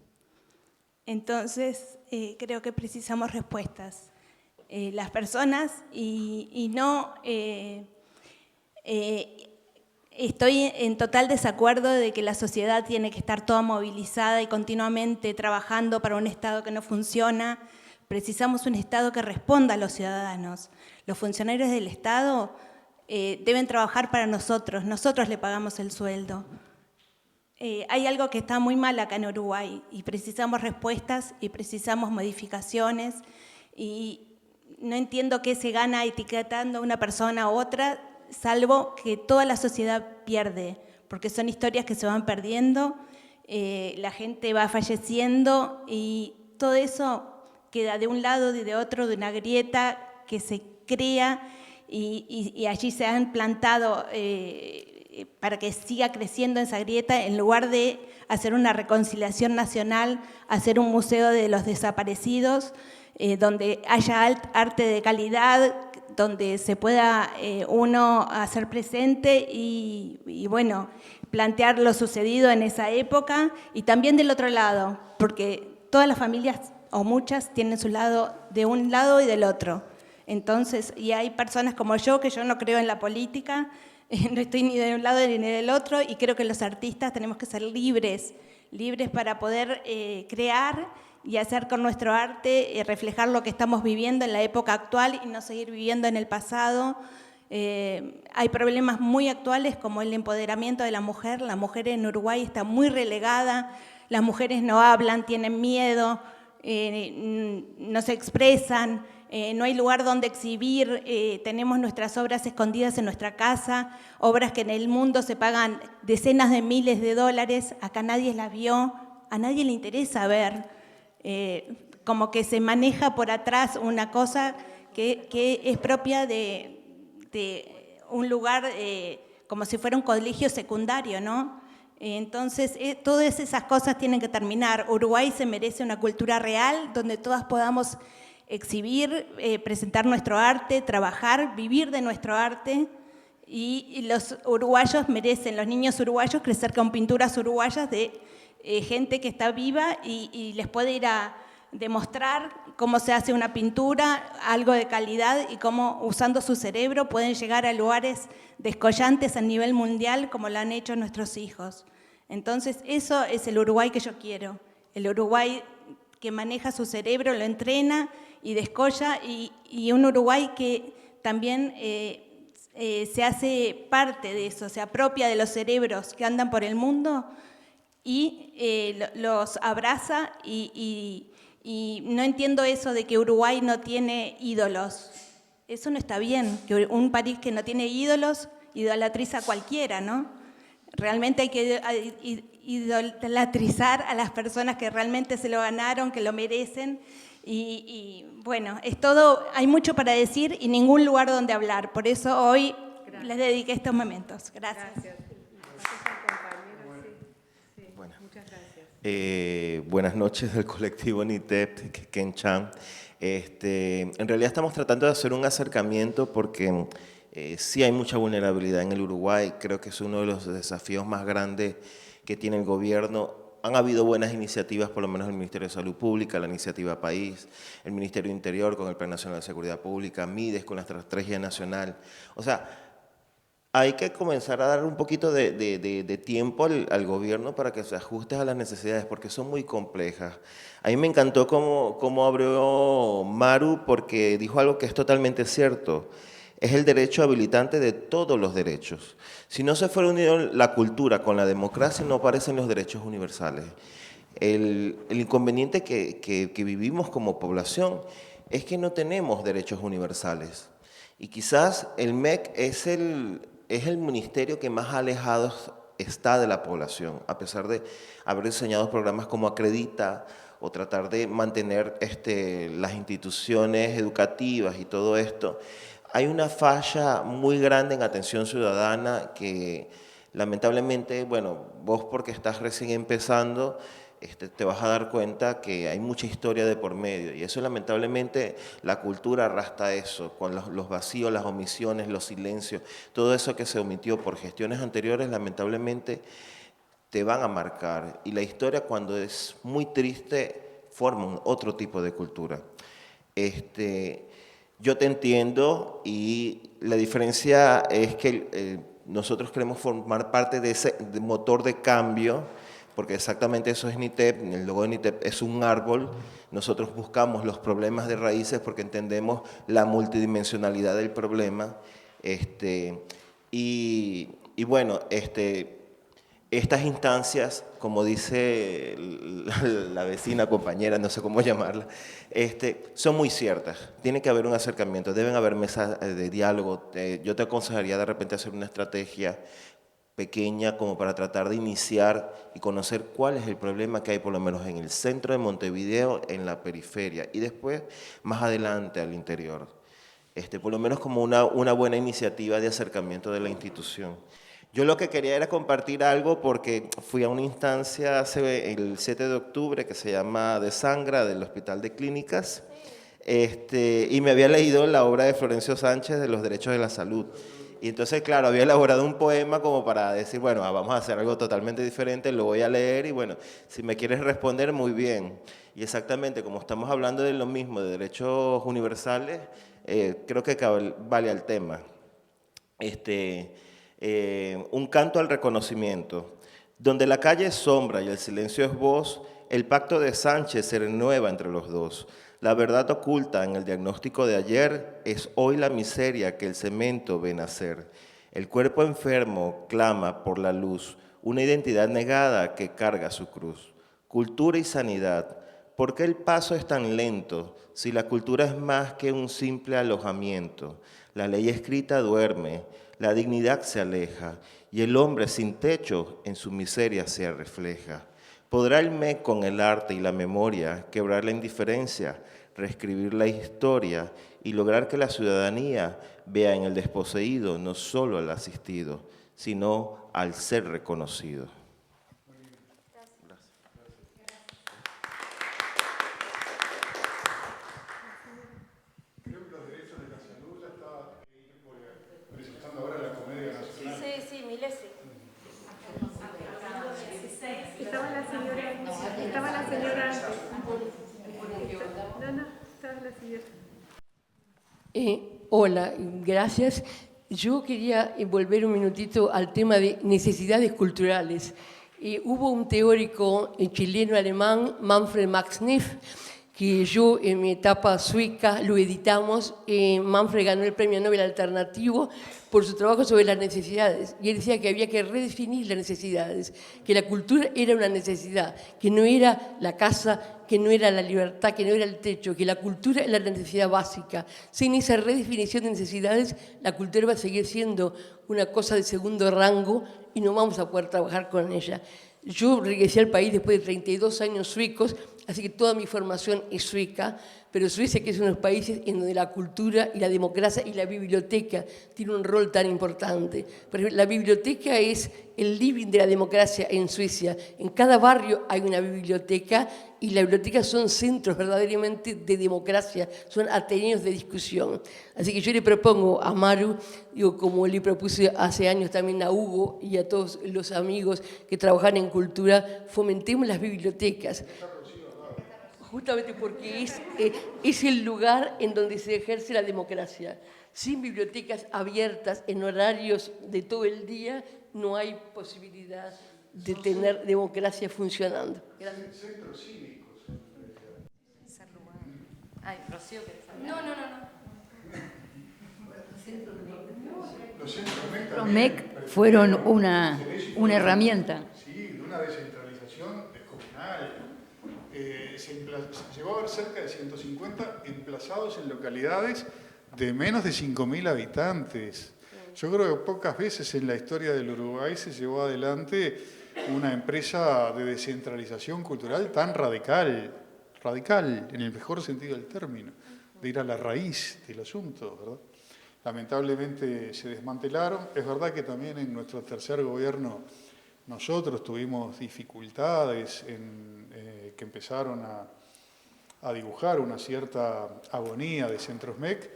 Entonces, creo que precisamos respuestas. Las personas y no... estoy en total desacuerdo de que la sociedad tiene que estar toda movilizada y continuamente trabajando para un Estado que no funciona. Precisamos un Estado que responda a los ciudadanos. Los funcionarios del Estado deben trabajar para nosotros. Nosotros le pagamos el sueldo. Hay algo que está muy mal acá en Uruguay y precisamos respuestas y precisamos modificaciones y no entiendo qué se gana etiquetando a una persona u otra, salvo que toda la sociedad pierde, porque son historias que se van perdiendo, la gente va falleciendo y todo eso queda de un lado y de otro, de una grieta que se crea y allí se han plantado para que siga creciendo esa grieta, en lugar de hacer una reconciliación nacional, hacer un museo de los desaparecidos, donde haya arte de calidad, donde se pueda uno hacer presente y bueno, plantear lo sucedido en esa época, y también del otro lado, porque todas las familias, o muchas, tienen su lado de un lado y del otro. Entonces, y hay personas como yo, que yo no creo en la política, no estoy ni de un lado ni del otro, y creo que los artistas tenemos que ser libres para poder crear y hacer con nuestro arte, reflejar lo que estamos viviendo en la época actual y no seguir viviendo en el pasado. Hay problemas muy actuales como el empoderamiento de la mujer. La mujer en Uruguay está muy relegada, las mujeres no hablan, tienen miedo, no se expresan. No hay lugar donde exhibir, tenemos nuestras obras escondidas en nuestra casa, obras que en el mundo se pagan decenas de miles de dólares, acá nadie las vio, a nadie le interesa ver, como que se maneja por atrás una cosa que es propia de un lugar como si fuera un colegio secundario, ¿no? Entonces, todas esas cosas tienen que terminar. Uruguay se merece una cultura real donde todas podamos exhibir, presentar nuestro arte, trabajar, vivir de nuestro arte, y los uruguayos merecen, los niños uruguayos, crecer con pinturas uruguayas de gente que está viva y les puede ir a demostrar cómo se hace una pintura, algo de calidad, y cómo usando su cerebro pueden llegar a lugares descollantes a nivel mundial como lo han hecho nuestros hijos. Entonces, eso es el Uruguay que yo quiero, el Uruguay que maneja su cerebro, lo entrena y descolla, y un Uruguay que también se hace parte de eso, se apropia de los cerebros que andan por el mundo y los abraza y Y no entiendo eso de que Uruguay no tiene ídolos. Eso no está bien, que un país que no tiene ídolos idolatriza a cualquiera, ¿no? Realmente hay que idolatrizar a las personas que realmente se lo ganaron, que lo merecen. Y bueno, es todo, hay mucho para decir y ningún lugar donde hablar. Por eso hoy les dediqué estos momentos. Gracias. Bueno. Muchas gracias. Buenas noches del colectivo NITEP, Kenchan. En realidad estamos tratando de hacer un acercamiento porque sí hay mucha vulnerabilidad en el Uruguay. Creo que es uno de los desafíos más grandes que tiene el gobierno. Han habido buenas iniciativas, por lo menos el Ministerio de Salud Pública, la Iniciativa País, el Ministerio de Interior con el Plan Nacional de Seguridad Pública, MIDES con la Estrategia Nacional. O sea, hay que comenzar a dar un poquito de tiempo al gobierno para que se ajuste a las necesidades, porque son muy complejas. A mí me encantó cómo abrió Maru, porque dijo algo que es totalmente cierto. Es el derecho habilitante de todos los derechos. Si no se fuera unido la cultura con la democracia, no aparecen los derechos universales. El inconveniente que vivimos como población es que no tenemos derechos universales. Y quizás el MEC es el ministerio que más alejado está de la población, a pesar de haber diseñado programas como Acredita o tratar de mantener las instituciones educativas y todo esto. Hay una falla muy grande en atención ciudadana que lamentablemente, bueno, vos porque estás recién empezando, te vas a dar cuenta que hay mucha historia de por medio y eso lamentablemente la cultura arrastra eso, con los vacíos, las omisiones, los silencios, todo eso que se omitió por gestiones anteriores lamentablemente te van a marcar y la historia cuando es muy triste forma otro tipo de cultura. Yo te entiendo y la diferencia es que nosotros queremos formar parte de ese motor de cambio, porque exactamente eso es NITEP, el logo de NITEP es un árbol, nosotros buscamos los problemas de raíces porque entendemos la multidimensionalidad del problema, y bueno, estas instancias, como dice la vecina, compañera, no sé cómo llamarla, son muy ciertas. Tiene que haber un acercamiento, deben haber mesas de diálogo. Yo te aconsejaría de repente hacer una estrategia pequeña como para tratar de iniciar y conocer cuál es el problema que hay por lo menos en el centro de Montevideo, en la periferia y después más adelante al interior. Por lo menos como una buena iniciativa de acercamiento de la institución. Yo lo que quería era compartir algo porque fui a una instancia el 7 de octubre que se llama De Sangra del Hospital de Clínicas y me había leído la obra de Florencio Sánchez de los derechos de la salud. Y entonces, claro, había elaborado un poema como para decir, bueno, vamos a hacer algo totalmente diferente, lo voy a leer y bueno, si me quieres responder, muy bien. Y exactamente, como estamos hablando de lo mismo, de derechos universales, creo que vale al tema. Un canto al reconocimiento. Donde la calle es sombra y el silencio es voz, el pacto de Sánchez se renueva entre los dos. La verdad oculta en el diagnóstico de ayer es hoy la miseria que el cemento ve nacer. El cuerpo enfermo clama por la luz, una identidad negada que carga su cruz. Cultura y sanidad. ¿Por qué el paso es tan lento si la cultura es más que un simple alojamiento? La ley escrita duerme, la dignidad se aleja y el hombre sin techo en su miseria se refleja. ¿Podrá el MEC con el arte y la memoria quebrar la indiferencia, reescribir la historia y lograr que la ciudadanía vea en el desposeído no solo al asistido, sino al ser reconocido? Hola, gracias. Yo quería volver un minutito al tema de necesidades culturales. Hubo un teórico chileno-alemán, Manfred Max Neff, que yo en mi etapa sueca lo editamos. Manfred ganó el Premio Nobel Alternativo por su trabajo sobre las necesidades. Y él decía que había que redefinir las necesidades, que la cultura era una necesidad, que no era la casa, que no era la libertad, que no era el techo, que la cultura era la necesidad básica. Sin esa redefinición de necesidades, la cultura va a seguir siendo una cosa de segundo rango y no vamos a poder trabajar con ella. Yo regresé al país después de 32 años suecos, así que toda mi formación es sueca, pero Suecia, que es uno de los países en donde la cultura y la democracia y la biblioteca tienen un rol tan importante. Por ejemplo, la biblioteca es el living de la democracia en Suecia. En cada barrio hay una biblioteca y las bibliotecas son centros verdaderamente de democracia, son ateneos de discusión. Así que yo le propongo a Maru, digo, como le propuse hace años también a Hugo y a todos los amigos que trabajan en cultura, fomentemos las bibliotecas. Justamente porque es el lugar en donde se ejerce la democracia. Sin bibliotecas abiertas en horarios de todo el día, no hay posibilidad de tener democracia funcionando. Gracias. Centros cívicos. Ay, Rocío, ¿querés hablar? No. Los centros Los MEC fueron una herramienta. Sí, de una descentralización descomunal. Se llegó a haber cerca de 150 emplazados en localidades de menos de 5.000 habitantes. Yo creo que pocas veces en la historia del Uruguay se llevó adelante una empresa de descentralización cultural tan radical en el mejor sentido del término, de ir a la raíz del asunto, ¿verdad? Lamentablemente se desmantelaron. Es verdad que también en nuestro tercer gobierno nosotros tuvimos dificultades que empezaron a dibujar una cierta agonía de centros MEC.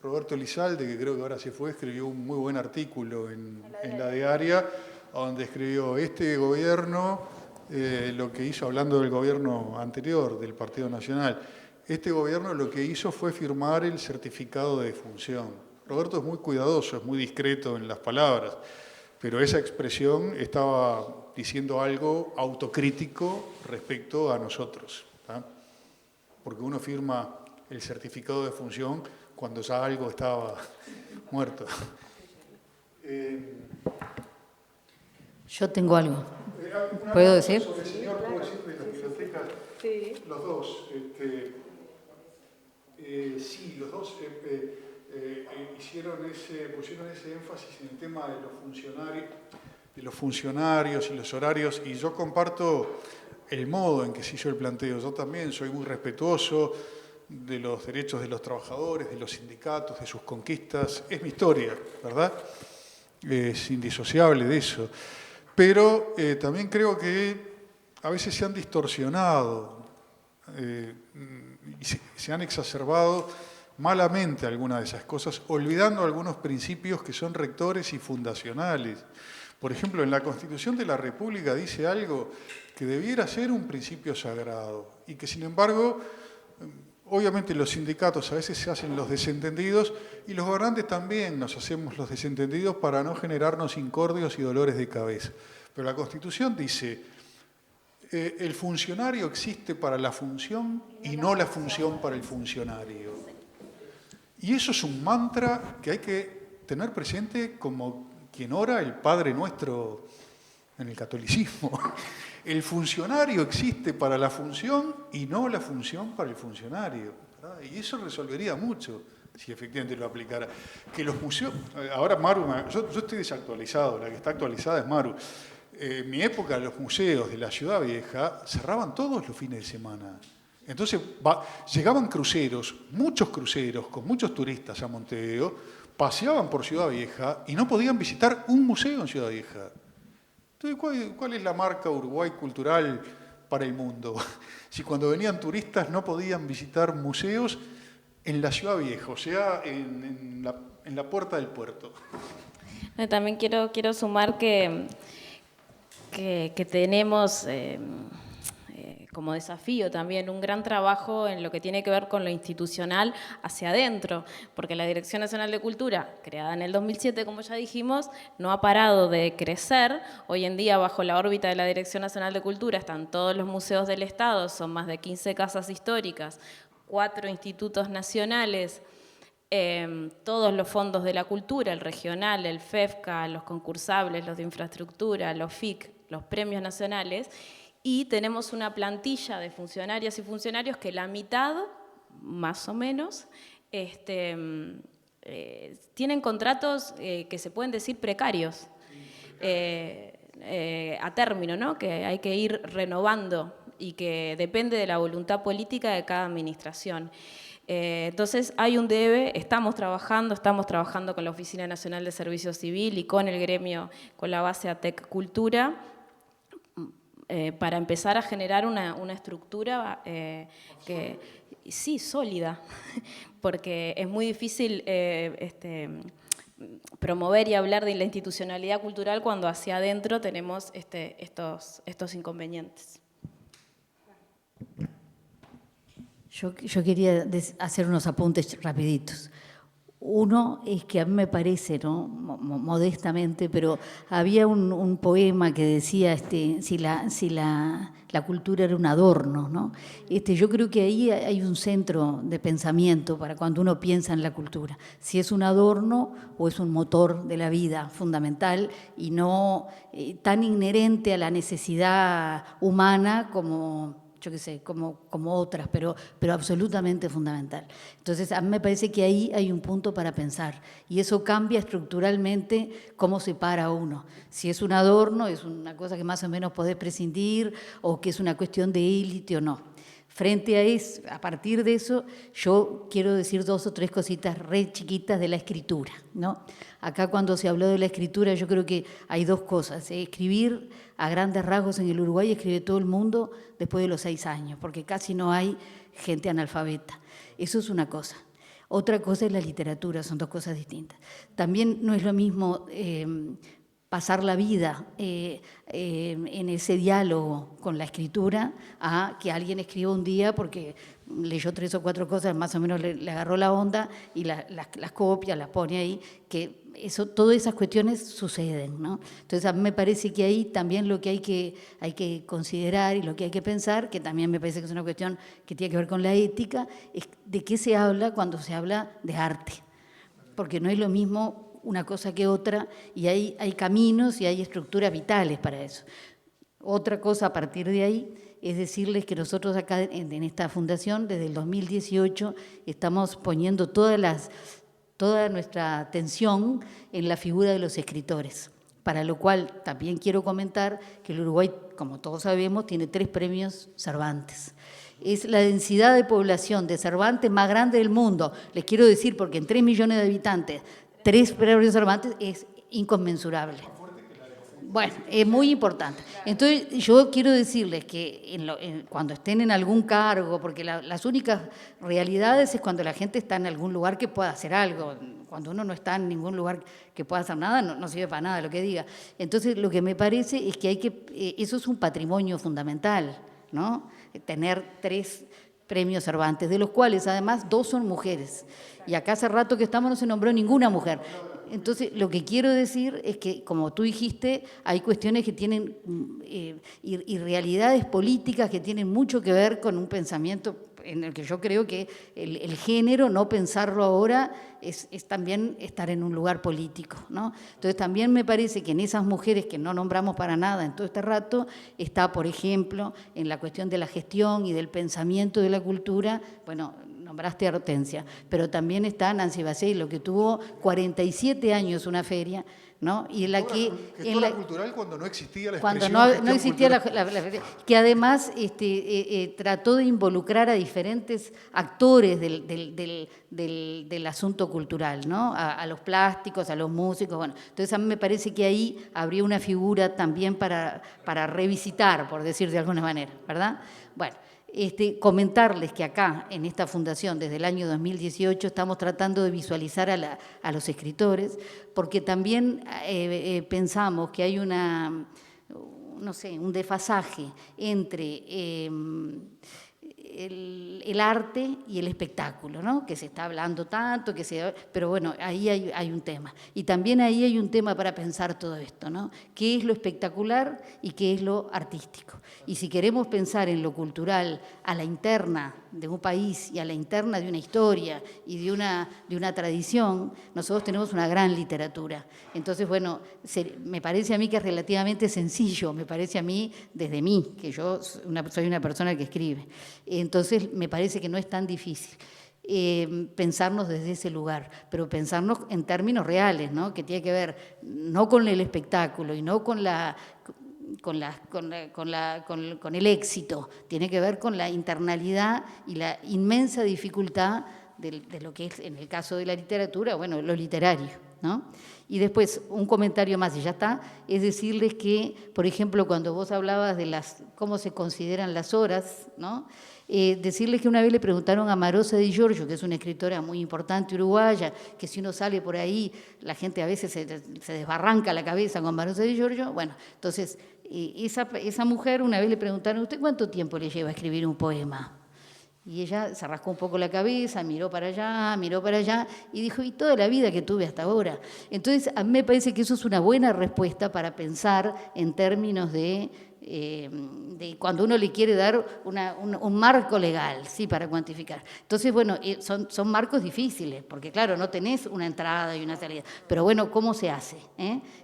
Roberto Elizalde, que creo que ahora se fue, escribió un muy buen artículo en la diaria, donde escribió este gobierno, lo que hizo, hablando del gobierno anterior, del Partido Nacional, este gobierno lo que hizo fue firmar el certificado de defunción. Roberto es muy cuidadoso, es muy discreto en las palabras, pero esa expresión estaba diciendo algo autocrítico respecto a nosotros, ¿tá? Porque uno firma el certificado de defunción cuando ya algo estaba muerto. Yo tengo algo. ¿Puedo decir? Sobre el señor, ¿puedo decir de las bibliotecas? Sí. Los dos. Sí, los dos pusieron ese énfasis en el tema de los funcionarios y los horarios, y yo comparto el modo en que se hizo el planteo. Yo también soy muy respetuoso de los derechos de los trabajadores, de los sindicatos, de sus conquistas. Es mi historia, ¿verdad? Es indisociable de eso. Pero también creo que a veces se han distorsionado y se han exacerbado malamente algunas de esas cosas, olvidando algunos principios que son rectores y fundacionales. Por ejemplo, en la Constitución de la República dice algo que debiera ser un principio sagrado y que, sin embargo, obviamente los sindicatos a veces se hacen los desentendidos y los gobernantes también nos hacemos los desentendidos para no generarnos incordios y dolores de cabeza. Pero la Constitución dice, el funcionario existe para la función y no la función para el funcionario. Y eso es un mantra que hay que tener presente como quien ora el Padre Nuestro en el catolicismo. El funcionario existe para la función y no la función para el funcionario, ¿verdad? Y eso resolvería mucho si efectivamente lo aplicara. Que los museos... Ahora Maru, yo estoy desactualizado, la que está actualizada es Maru. En mi época los museos de la Ciudad Vieja cerraban todos los fines de semana. Entonces llegaban cruceros, muchos cruceros, con muchos turistas a Montevideo, paseaban por Ciudad Vieja y no podían visitar un museo en Ciudad Vieja. Entonces, ¿cuál es la marca Uruguay cultural para el mundo? Si cuando venían turistas no podían visitar museos en la Ciudad Vieja, o sea, en la puerta del puerto. También quiero como desafío también, un gran trabajo en lo que tiene que ver con lo institucional hacia adentro, porque la Dirección Nacional de Cultura, creada en el 2007, como ya dijimos, no ha parado de crecer. Hoy en día, bajo la órbita de la Dirección Nacional de Cultura, están todos los museos del Estado, son más de 15 casas históricas, 4 institutos nacionales, todos los fondos de la cultura, el regional, el FEFCA, los concursables, los de infraestructura, los FIC, los premios nacionales, y tenemos una plantilla de funcionarias y funcionarios que la mitad, más o menos, tienen contratos que se pueden decir precarios, a término, ¿no? Que hay que ir renovando y que depende de la voluntad política de cada administración. Entonces hay un debe, estamos trabajando con la Oficina Nacional de Servicio Civil y con el gremio, con la base ATEC Cultura, para empezar a generar una estructura que, sí, sólida, porque es muy difícil promover y hablar de la institucionalidad cultural cuando hacia adentro tenemos estos inconvenientes. Yo quería hacer unos apuntes rapiditos. Uno es que a mí me parece, ¿no?, modestamente, pero había un poema que decía si la cultura era un adorno, ¿no? Yo creo que ahí hay un centro de pensamiento para cuando uno piensa en la cultura. Si es un adorno o es un motor de la vida fundamental y no tan inherente a la necesidad humana como, yo qué sé, como otras, pero absolutamente fundamental. Entonces, a mí me parece que ahí hay un punto para pensar, y eso cambia estructuralmente cómo se para uno. Si es un adorno, es una cosa que más o menos podés prescindir, o que es una cuestión de élite o no. Frente a eso, a partir de eso, yo quiero decir 2 o 3 cositas re chiquitas de la escritura, ¿no? Acá cuando se habló de la escritura, yo creo que hay 2 cosas. Escribir a grandes rasgos en el Uruguay escribe todo el mundo después de los 6 años, porque casi no hay gente analfabeta. Eso es una cosa. Otra cosa es la literatura, son 2 cosas distintas. También no es lo mismo pasar la vida en ese diálogo con la escritura a que alguien escriba un día porque leyó 3 o 4 cosas, más o menos le agarró la onda y las copia, las pone ahí, que todas esas cuestiones suceden, ¿no? Entonces a mí me parece que ahí también lo que hay que considerar y lo que hay que pensar, que también me parece que es una cuestión que tiene que ver con la ética, es de qué se habla cuando se habla de arte, porque no es lo mismo una cosa que otra, y hay caminos y hay estructuras vitales para eso. Otra cosa a partir de ahí es decirles que nosotros acá en esta fundación, desde el 2018, estamos poniendo toda nuestra atención en la figura de los escritores, para lo cual también quiero comentar que el Uruguay, como todos sabemos, tiene 3 premios Cervantes. Es la densidad de población de Cervantes más grande del mundo. Les quiero decir, porque en 3 millones de habitantes, 3 premios Cervantes es inconmensurable. Bueno, es muy importante. Entonces, yo quiero decirles que cuando estén en algún cargo, porque las únicas realidades es cuando la gente está en algún lugar que pueda hacer algo. Cuando uno no está en ningún lugar que pueda hacer nada, no sirve para nada lo que diga. Entonces, lo que me parece es que eso es un patrimonio fundamental, ¿no? Tener 3 premios Cervantes, de los cuales además 2 son mujeres. Y acá hace rato que estamos no se nombró ninguna mujer. Entonces, lo que quiero decir es que, como tú dijiste, hay cuestiones que tienen y realidades políticas que tienen mucho que ver con un pensamiento en el que yo creo que el género, no pensarlo ahora, es también estar en un lugar político, ¿no? Entonces, también me parece que en esas mujeres que no nombramos para nada en todo este rato, está, por ejemplo, en la cuestión de la gestión y del pensamiento de la cultura, bueno, nombraste a Hortensia, pero también está Nancy Baceiro, que tuvo 47 años una feria, ¿no? Y en la gestora cultural cuando no existía la expresión cuando no existía la feria, que además trató de involucrar a diferentes actores del asunto cultural, ¿no? A los plásticos, a los músicos, bueno. Entonces a mí me parece que ahí habría una figura también para revisitar, por decir de alguna manera, ¿verdad? Bueno. Comentarles que acá, en esta fundación, desde el año 2018, estamos tratando de visualizar a los escritores, porque también pensamos que hay una no sé, un desfasaje entre el arte y el espectáculo, ¿no? Que se está hablando tanto, pero bueno, ahí hay un tema. Y también ahí hay un tema para pensar todo esto, ¿no? ¿Qué es lo espectacular y qué es lo artístico? Y si queremos pensar en lo cultural a la interna de un país y a la interna de una historia y de una tradición, nosotros tenemos una gran literatura. Entonces, bueno, me parece a mí que es relativamente sencillo, me parece a mí, desde mí, que yo soy una persona que escribe. Entonces, me parece que no es tan difícil pensarnos desde ese lugar, pero pensarnos en términos reales, ¿no? Que tiene que ver no con el espectáculo y no con el éxito, tiene que ver con la internalidad y la inmensa dificultad de lo que es, en el caso de la literatura, bueno, lo literario, ¿no? Y después, un comentario más y ya está, es decirles que, por ejemplo, cuando vos hablabas de cómo se consideran las horas, ¿no? Decirles que una vez le preguntaron a Marosa Di Giorgio, que es una escritora muy importante uruguaya, que si uno sale por ahí, la gente a veces se desbarranca la cabeza con Marosa Di Giorgio. Bueno, entonces, esa mujer una vez le preguntaron, ¿usted cuánto tiempo le lleva a escribir un poema? Y ella se rascó un poco la cabeza, miró para allá y dijo, y toda la vida que tuve hasta ahora. Entonces, a mí me parece que eso es una buena respuesta para pensar en términos de cuando uno le quiere dar un marco legal, sí, para cuantificar. Entonces, bueno, son marcos difíciles, porque claro, no tenés una entrada y una salida, pero bueno, ¿cómo se hace?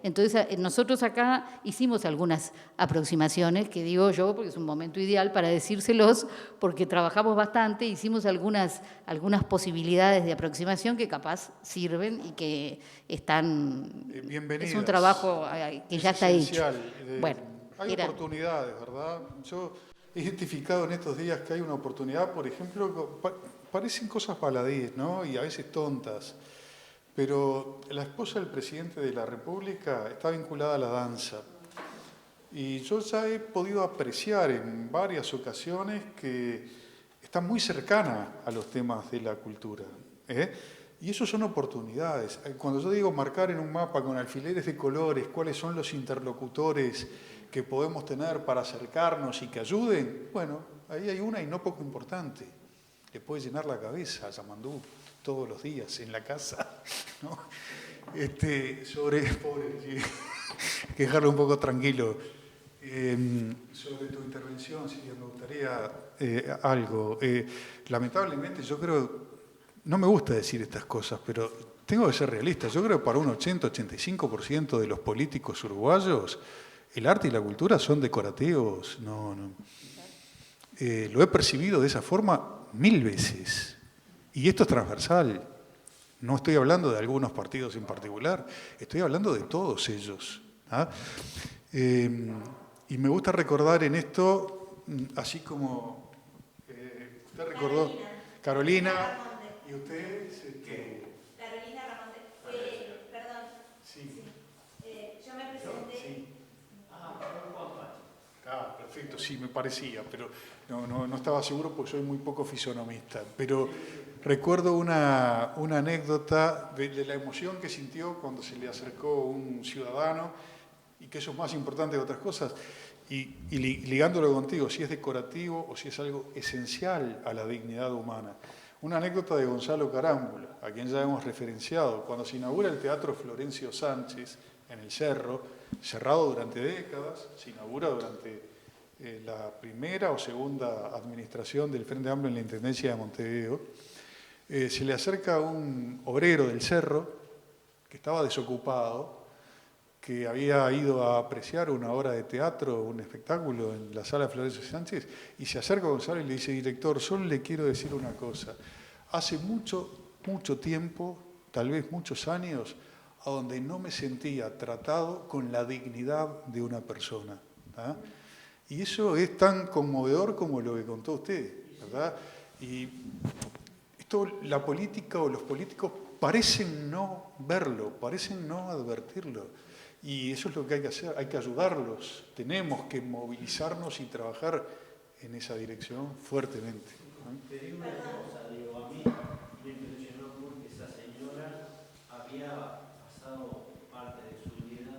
Entonces, nosotros acá hicimos algunas aproximaciones, que digo yo, porque es un momento ideal para decírselos, porque trabajamos bastante, hicimos algunas posibilidades de aproximación que capaz sirven y que están... Bienvenidas. Es un trabajo que ya está hecho. Bueno. Hay oportunidades, ¿verdad? Yo he identificado en estos días que hay una oportunidad, por ejemplo, parecen cosas baladíes, ¿no? Y a veces tontas, pero la esposa del presidente de la República está vinculada a la danza. Y yo ya he podido apreciar en varias ocasiones que está muy cercana a los temas de la cultura, Y eso son oportunidades. Cuando yo digo marcar en un mapa con alfileres de colores cuáles son los interlocutores que podemos tener para acercarnos y que ayuden, bueno, ahí hay una y no poco importante. Le puede llenar la cabeza a Yamandú todos los días en la casa, ¿no? Pobre, sí, que dejarlo un poco tranquilo. Sobre tu intervención, sí, me gustaría algo. Lamentablemente, yo creo, no me gusta decir estas cosas, pero tengo que ser realista. Yo creo que para un 80-85% de los políticos uruguayos, el arte y la cultura son decorativos. No. Lo he percibido de esa forma 1000 veces. Y esto es transversal. No estoy hablando de algunos partidos en particular, estoy hablando de todos ellos. Y me gusta recordar en esto, así como usted recordó, Carolina, y usted... Carolina Ramón, perdón. Sí. Yo me presenté... Sí. Perfecto, sí, me parecía, pero no estaba seguro porque soy muy poco fisonomista. Pero recuerdo una anécdota de la emoción que sintió cuando se le acercó un ciudadano, y que eso es más importante que otras cosas, y ligándolo contigo, si es decorativo o si es algo esencial a la dignidad humana. Una anécdota de Gonzalo Carámbula, a quien ya hemos referenciado, cuando se inaugura el Teatro Florencio Sánchez en el Cerro, cerrado durante décadas, se inaugura durante la primera o segunda administración del Frente Amplio en la Intendencia de Montevideo, se le acerca un obrero del Cerro que estaba desocupado, que había ido a apreciar una obra de teatro, un espectáculo en la sala Florencio Sánchez, y se acerca a Gonzalo y le dice, director, solo le quiero decir una cosa. Hace mucho tiempo, tal vez muchos años, a donde no me sentía tratado con la dignidad de una persona. Y eso es tan conmovedor como lo que contó usted, ¿verdad? Y esto, la política o los políticos parecen no verlo, parecen no advertirlo. Y eso es lo que hay que hacer, hay que ayudarlos. Tenemos que movilizarnos y trabajar en esa dirección fuertemente. Te digo una cosa, digo, a mí me impresionó porque esa señora había pasado parte de su vida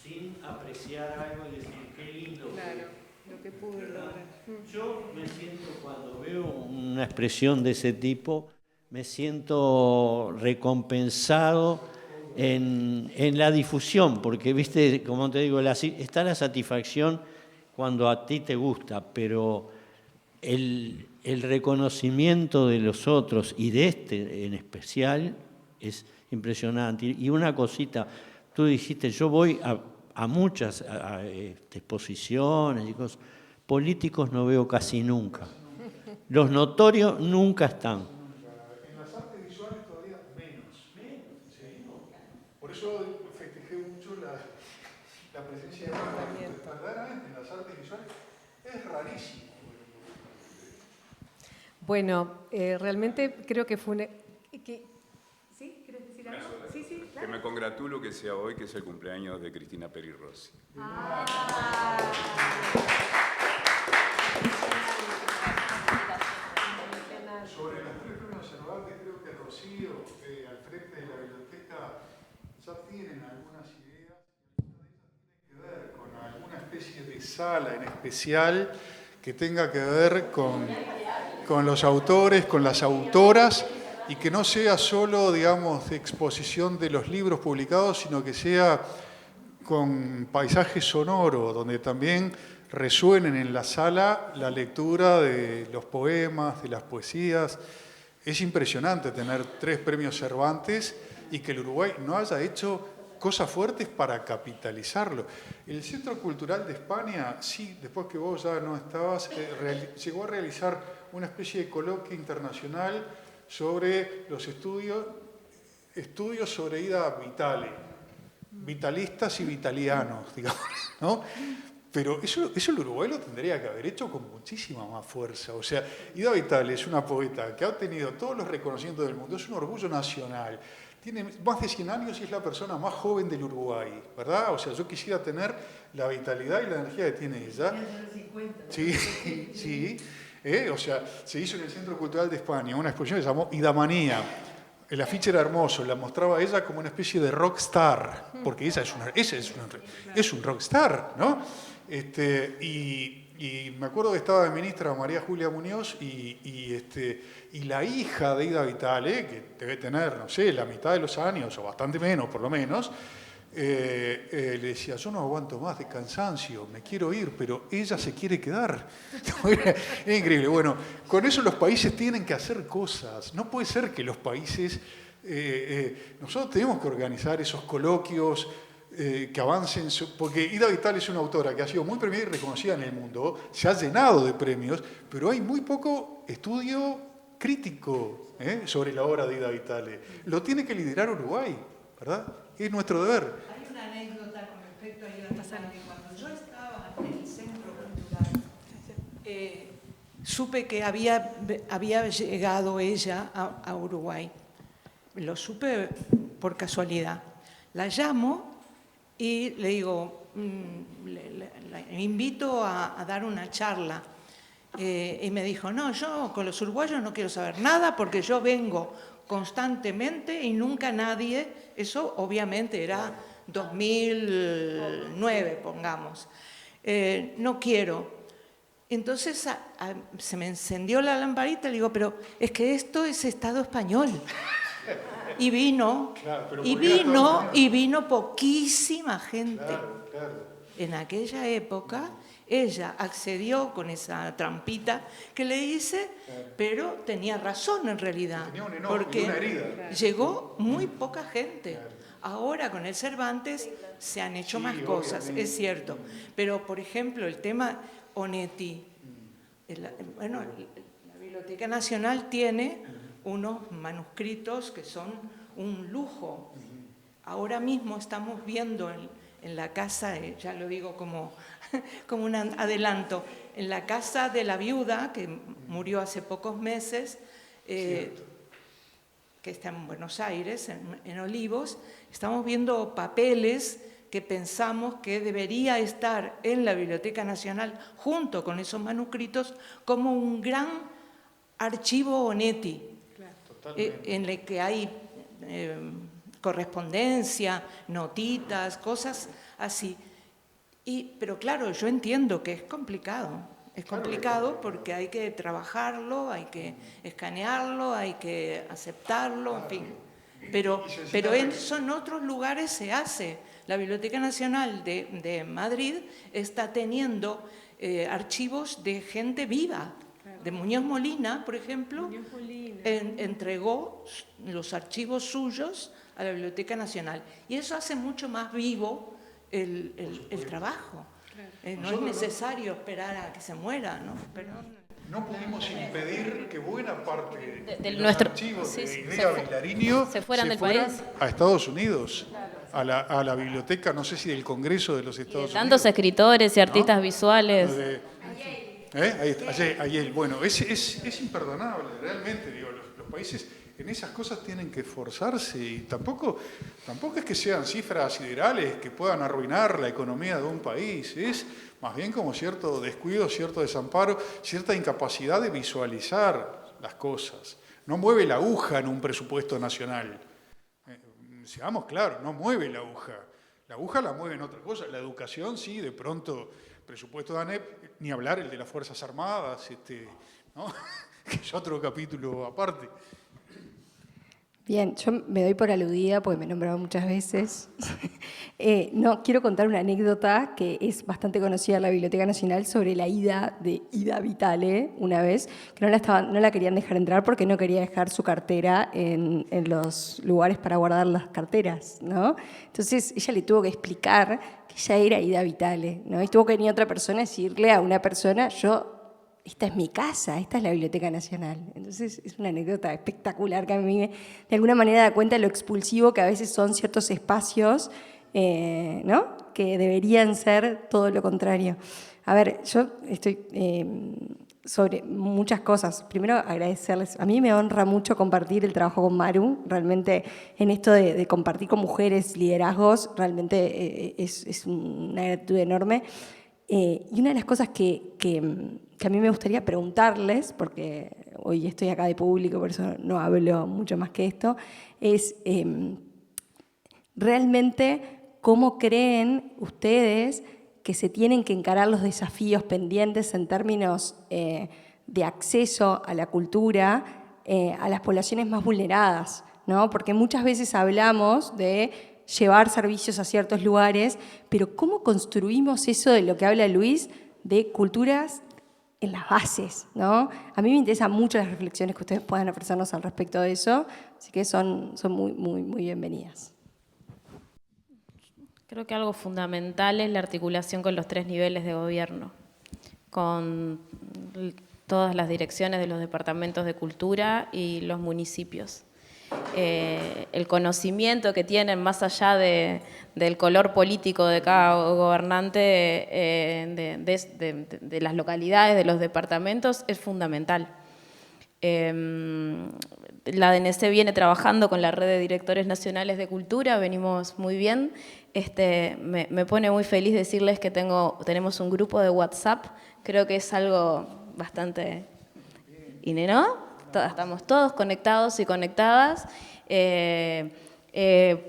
sin apreciar algo y decir, qué lindo. Claro, lo que pude lograr. Yo me siento, cuando veo una expresión de ese tipo, me siento recompensado en la difusión, porque, viste, como te digo, está la satisfacción cuando a ti te gusta, pero el reconocimiento de los otros y de este en especial es impresionante. Y una cosita, tú dijiste, yo voy a muchas exposiciones y cosas, políticos no veo casi nunca. Los notorios nunca están. En las artes visuales todavía menos. Sí. Por eso festejé mucho la presencia de Marta. Verdaderamente en las artes visuales es rarísimo. Bueno, realmente creo que fue una... ¿Sí? ¿Quieres decir algo? Sí, sí, claro. Que me congratulo que sea hoy, que es el cumpleaños de Cristina Peri Rossi. Sobre los 3 premios Cervantes, creo que Rocío, al frente de la biblioteca, ya tienen algunas ideas, y algunas de ellas tienen que ver con alguna especie de sala en especial que tenga que ver con los autores, con las autoras, y que no sea solo, digamos, de exposición de los libros publicados, sino que sea con paisaje sonoro, donde también resuenen en la sala la lectura de los poemas, de las poesías. Es impresionante tener 3 premios Cervantes y que el Uruguay no haya hecho cosas fuertes para capitalizarlo. El Centro Cultural de España, sí, después que vos ya no estabas, llegó a realizar una especie de coloquio internacional sobre los estudios sobre Ida Vitale, vitalistas y vitalianos, digamos, ¿no? Pero eso el Uruguay lo tendría que haber hecho con muchísima más fuerza. O sea, Ida Vitale es una poeta que ha obtenido todos los reconocimientos del mundo, es un orgullo nacional, tiene más de 100 años y es la persona más joven del Uruguay, ¿verdad? O sea, yo quisiera tener la vitalidad y la energía que tiene ella. Sí, sí. O sea, se hizo en el Centro Cultural de España una exposición que se llamó Idamanía. El afiche era hermoso, la mostraba ella como una especie de rockstar, porque ella es un rockstar, ¿no? Y me acuerdo que estaba de ministra María Julia Muñoz y la hija de Ida Vitale, que debe tener, no sé, la mitad de los años, o bastante menos por lo menos, le decía, yo no aguanto más de cansancio, me quiero ir, pero ella se quiere quedar. Es increíble. Bueno, con eso los países tienen que hacer cosas. No puede ser que los países... nosotros tenemos que organizar esos coloquios que avancen, porque Ida Vitale es una autora que ha sido muy premiada y reconocida en el mundo, se ha llenado de premios, pero hay muy poco estudio crítico sobre la obra de Ida Vitale. Lo tiene que liderar Uruguay, ¿verdad? Es nuestro deber. Hay una anécdota con respecto a Ida Vitale. Cuando yo estaba en el Centro Cultural, supe que había llegado ella a Uruguay. Lo supe por casualidad. La llamo y le digo, le invito a dar una charla. Y me dijo, no, yo con los uruguayos no quiero saber nada porque yo vengo constantemente y nunca nadie, eso obviamente era 2009, pongamos, no quiero. Entonces se me encendió la lamparita y le digo, pero es que esto es Estado español. Y vino, claro, y vino poquísima gente. Claro. En aquella época ella accedió con esa trampita que le hice, pero tenía razón en realidad, tenía un enojo, porque una herida. Llegó muy poca gente. Ahora con el Cervantes se han hecho más cosas, obviamente. es cierto. Pero, por ejemplo, el tema Onetti. Bueno, la Biblioteca Nacional tiene unos manuscritos que son un lujo. Ahora mismo estamos viendo en la casa, ya lo digo como un adelanto, en la casa de la viuda, que murió hace pocos meses, que está en Buenos Aires, en Olivos, estamos viendo papeles que pensamos que debería estar en la Biblioteca Nacional junto con esos manuscritos como un gran archivo Onetti, en el que hay correspondencia, notitas, cosas así. Pero claro, yo entiendo que es complicado. Es complicado porque hay que trabajarlo, hay que escanearlo, hay que aceptarlo, en fin. Pero eso en otros lugares se hace. La Biblioteca Nacional de Madrid está teniendo archivos de gente viva. De Muñoz Molina, por ejemplo, entregó los archivos suyos a la Biblioteca Nacional. Y eso hace mucho más vivo el trabajo. No es necesario esperar a que se muera, ¿no? No pudimos impedir que buena parte de los nuestro archivos de Idea Vilariño se fueran del país. A Estados Unidos, a la biblioteca, no sé si del Congreso de los Estados Unidos. Tantos escritores y artistas visuales. Ahí está, Ayel. Bueno, es imperdonable, realmente, digo, los países en esas cosas tienen que esforzarse y tampoco es que sean cifras siderales que puedan arruinar la economía de un país, es más bien como cierto descuido, cierto desamparo, cierta incapacidad de visualizar las cosas. No mueve la aguja en un presupuesto nacional. Seamos claros, no mueve la aguja. La aguja la mueve en otra cosa. La educación sí, de pronto, presupuesto de ANEP, ni hablar el de las Fuerzas Armadas, ¿no? Que es otro capítulo aparte. Bien, yo me doy por aludida porque me he nombrado muchas veces. No, quiero contar una anécdota que es bastante conocida en la Biblioteca Nacional sobre la ida de Ida Vitale una vez, que no la querían dejar entrar porque no quería dejar su cartera en los lugares para guardar las carteras, ¿no? Entonces ella le tuvo que explicar que ella era Ida Vitale, ¿no? Y tuvo que venir otra persona a decirle a una persona, esta es mi casa, esta es la Biblioteca Nacional. Entonces es una anécdota espectacular que a mí de alguna manera da cuenta de lo expulsivo que a veces son ciertos espacios, ¿no? Que deberían ser todo lo contrario. A ver, yo estoy sobre muchas cosas. Primero agradecerles, a mí me honra mucho compartir el trabajo con Maru, realmente en esto de compartir con mujeres liderazgos, realmente es una gratitud enorme. Y una de las cosas que a mí me gustaría preguntarles, porque hoy estoy acá de público, por eso no hablo mucho más que esto, es realmente cómo creen ustedes que se tienen que encarar los desafíos pendientes en términos de acceso a la cultura a las poblaciones más vulneradas, ¿no? Porque muchas veces hablamos de llevar servicios a ciertos lugares, pero ¿cómo construimos eso de lo que habla Luis, de culturas en las bases, ¿no? A mí me interesan mucho las reflexiones que ustedes puedan ofrecernos al respecto de eso, así que son muy, muy, muy bienvenidas. Creo que algo fundamental es la articulación con los 3 niveles de gobierno, con todas las direcciones de los departamentos de cultura y los municipios. El conocimiento que tienen más allá del color político de cada gobernante de las localidades, de los departamentos, es fundamental. La DNC viene trabajando con la red de directores nacionales de cultura, venimos muy bien. Me pone muy feliz decirles que tenemos un grupo de WhatsApp, creo que es algo bastante ¿no? Estamos todos conectados y conectadas,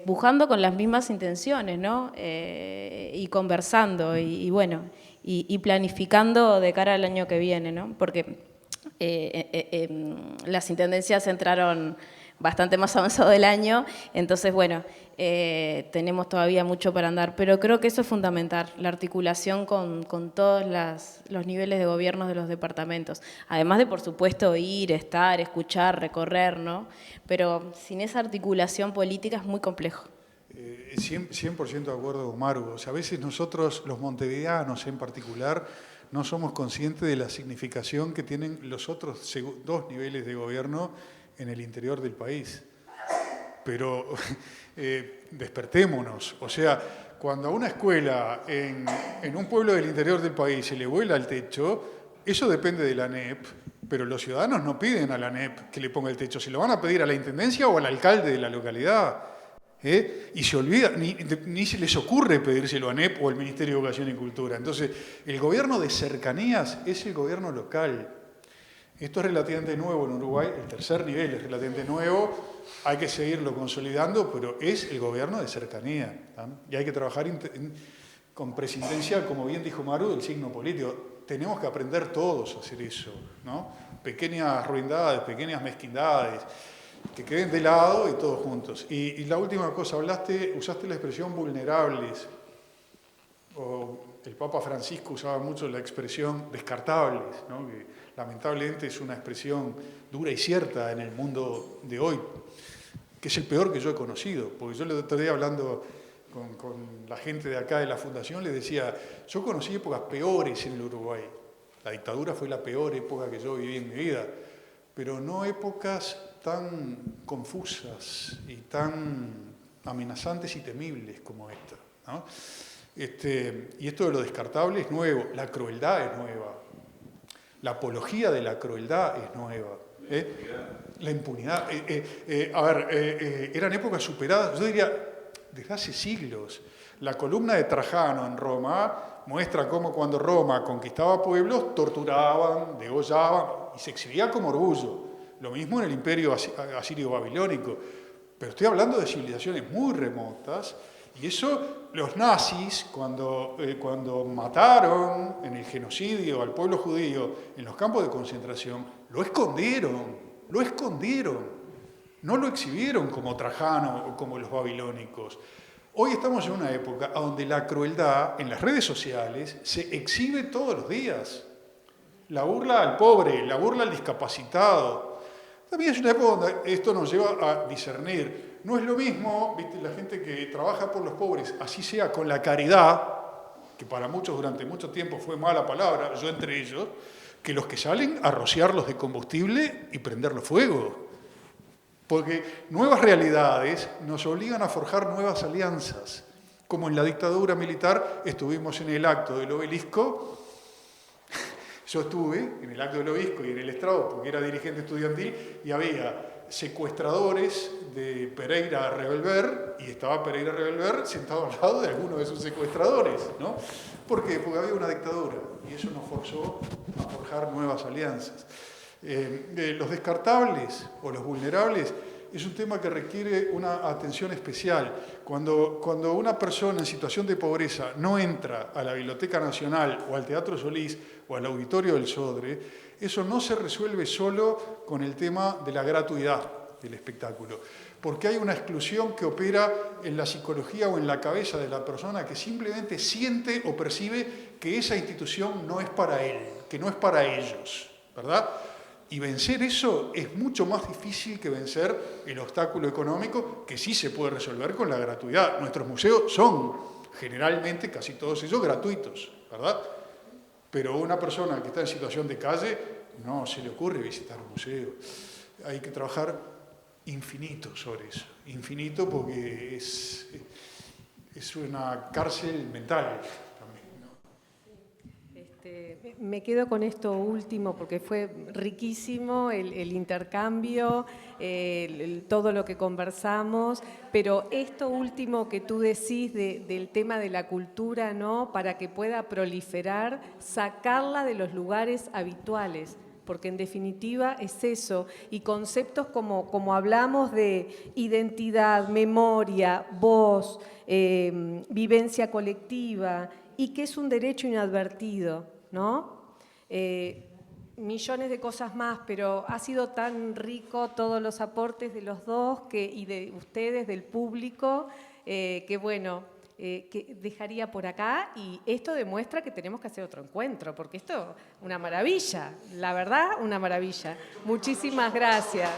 buscando con las mismas intenciones, ¿no? Y conversando y planificando de cara al año que viene, ¿no? Porque las intendencias entraron bastante más avanzado del año, entonces, tenemos todavía mucho para andar, pero creo que eso es fundamental, la articulación con todos los niveles de gobierno de los departamentos, además de, por supuesto, ir, estar, escuchar, recorrer, ¿no? Pero sin esa articulación política es muy complejo. 100% de acuerdo con Maru. O sea, a veces nosotros, los montevideanos en particular, no somos conscientes de la significación que tienen los otros 2 niveles de gobierno en el interior del país. Pero despertémonos. O sea, cuando a una escuela en un pueblo del interior del país se le vuela el techo, eso depende de la ANEP, pero los ciudadanos no piden a la ANEP que le ponga el techo, se lo van a pedir a la intendencia o al alcalde de la localidad. Y se olvida, ni se les ocurre pedírselo a ANEP o al Ministerio de Educación y Cultura. Entonces, el gobierno de cercanías es el gobierno local. Esto es relativamente nuevo en Uruguay, el 3er nivel es relativamente nuevo, hay que seguirlo consolidando, pero es el gobierno de cercanía, ¿tá? Y hay que trabajar con prescindencia, como bien dijo Maru, del signo político. Tenemos que aprender todos a hacer eso, ¿no? Pequeñas ruindades, pequeñas mezquindades, que queden de lado y todos juntos. Y la última cosa, usaste la expresión vulnerables, o el Papa Francisco usaba mucho la expresión descartables, ¿no? Que lamentablemente es una expresión dura y cierta en el mundo de hoy, que es el peor que yo he conocido, porque yo el otro día hablando con la gente de acá de la Fundación les decía, yo conocí épocas peores en el Uruguay, la dictadura fue la peor época que yo viví en mi vida, pero no épocas tan confusas y tan amenazantes y temibles como esta, ¿no? Y esto de lo descartable es nuevo, la crueldad es nueva, la apología de la crueldad es nueva, la impunidad. Eran épocas superadas, yo diría, desde hace siglos. La columna de Trajano en Roma muestra cómo cuando Roma conquistaba pueblos, torturaban, degollaban y se exhibía como orgullo. Lo mismo en el imperio asirio-babilónico. Pero estoy hablando de civilizaciones muy remotas. Y eso, los nazis, cuando mataron en el genocidio al pueblo judío en los campos de concentración, lo escondieron. No lo exhibieron como Trajano o como los babilónicos. Hoy estamos en una época donde la crueldad en las redes sociales se exhibe todos los días. La burla al pobre, la burla al discapacitado. También es una época donde esto nos lleva a discernir. No es lo mismo, ¿viste? La gente que trabaja por los pobres, así sea con la caridad, que para muchos durante mucho tiempo fue mala palabra, yo entre ellos, que los que salen a rociarlos de combustible y prenderlos fuego. Porque nuevas realidades nos obligan a forjar nuevas alianzas. Como en la dictadura militar estuvimos en el acto del Obelisco. Yo estuve en el acto del Obelisco y en el estrado porque era dirigente estudiantil y había secuestradores de Pereira Revolver y estaba Pereira Revolver sentado al lado de alguno de sus secuestradores, ¿no? ¿Por qué? Porque había una dictadura y eso nos forzó a forjar nuevas alianzas. Los descartables o los vulnerables es un tema que requiere una atención especial. Cuando una persona en situación de pobreza no entra a la Biblioteca Nacional o al Teatro Solís o al Auditorio del Sodre, eso no se resuelve solo con el tema de la gratuidad del espectáculo, porque hay una exclusión que opera en la psicología o en la cabeza de la persona que simplemente siente o percibe que esa institución no es para él, que no es para ellos, ¿verdad? Y vencer eso es mucho más difícil que vencer el obstáculo económico, que sí se puede resolver con la gratuidad. Nuestros museos son generalmente, casi todos ellos, gratuitos, ¿verdad? Pero una persona que está en situación de calle no se le ocurre visitar un museo. Hay que trabajar infinito sobre eso. Infinito porque es una cárcel mental. Me quedo con esto último porque fue riquísimo el intercambio, todo lo que conversamos, pero esto último que tú decís del tema de la cultura, ¿no? Para que pueda proliferar, sacarla de los lugares habituales, porque en definitiva es eso, y conceptos como hablamos de identidad, memoria, voz, vivencia colectiva, y que es un derecho inadvertido, ¿no? Millones de cosas más, pero ha sido tan rico todos los aportes de los dos y de ustedes, del público, que bueno, que dejaría por acá, y esto demuestra que tenemos que hacer otro encuentro, porque esto es una maravilla, la verdad, una maravilla. Muchísimas gracias.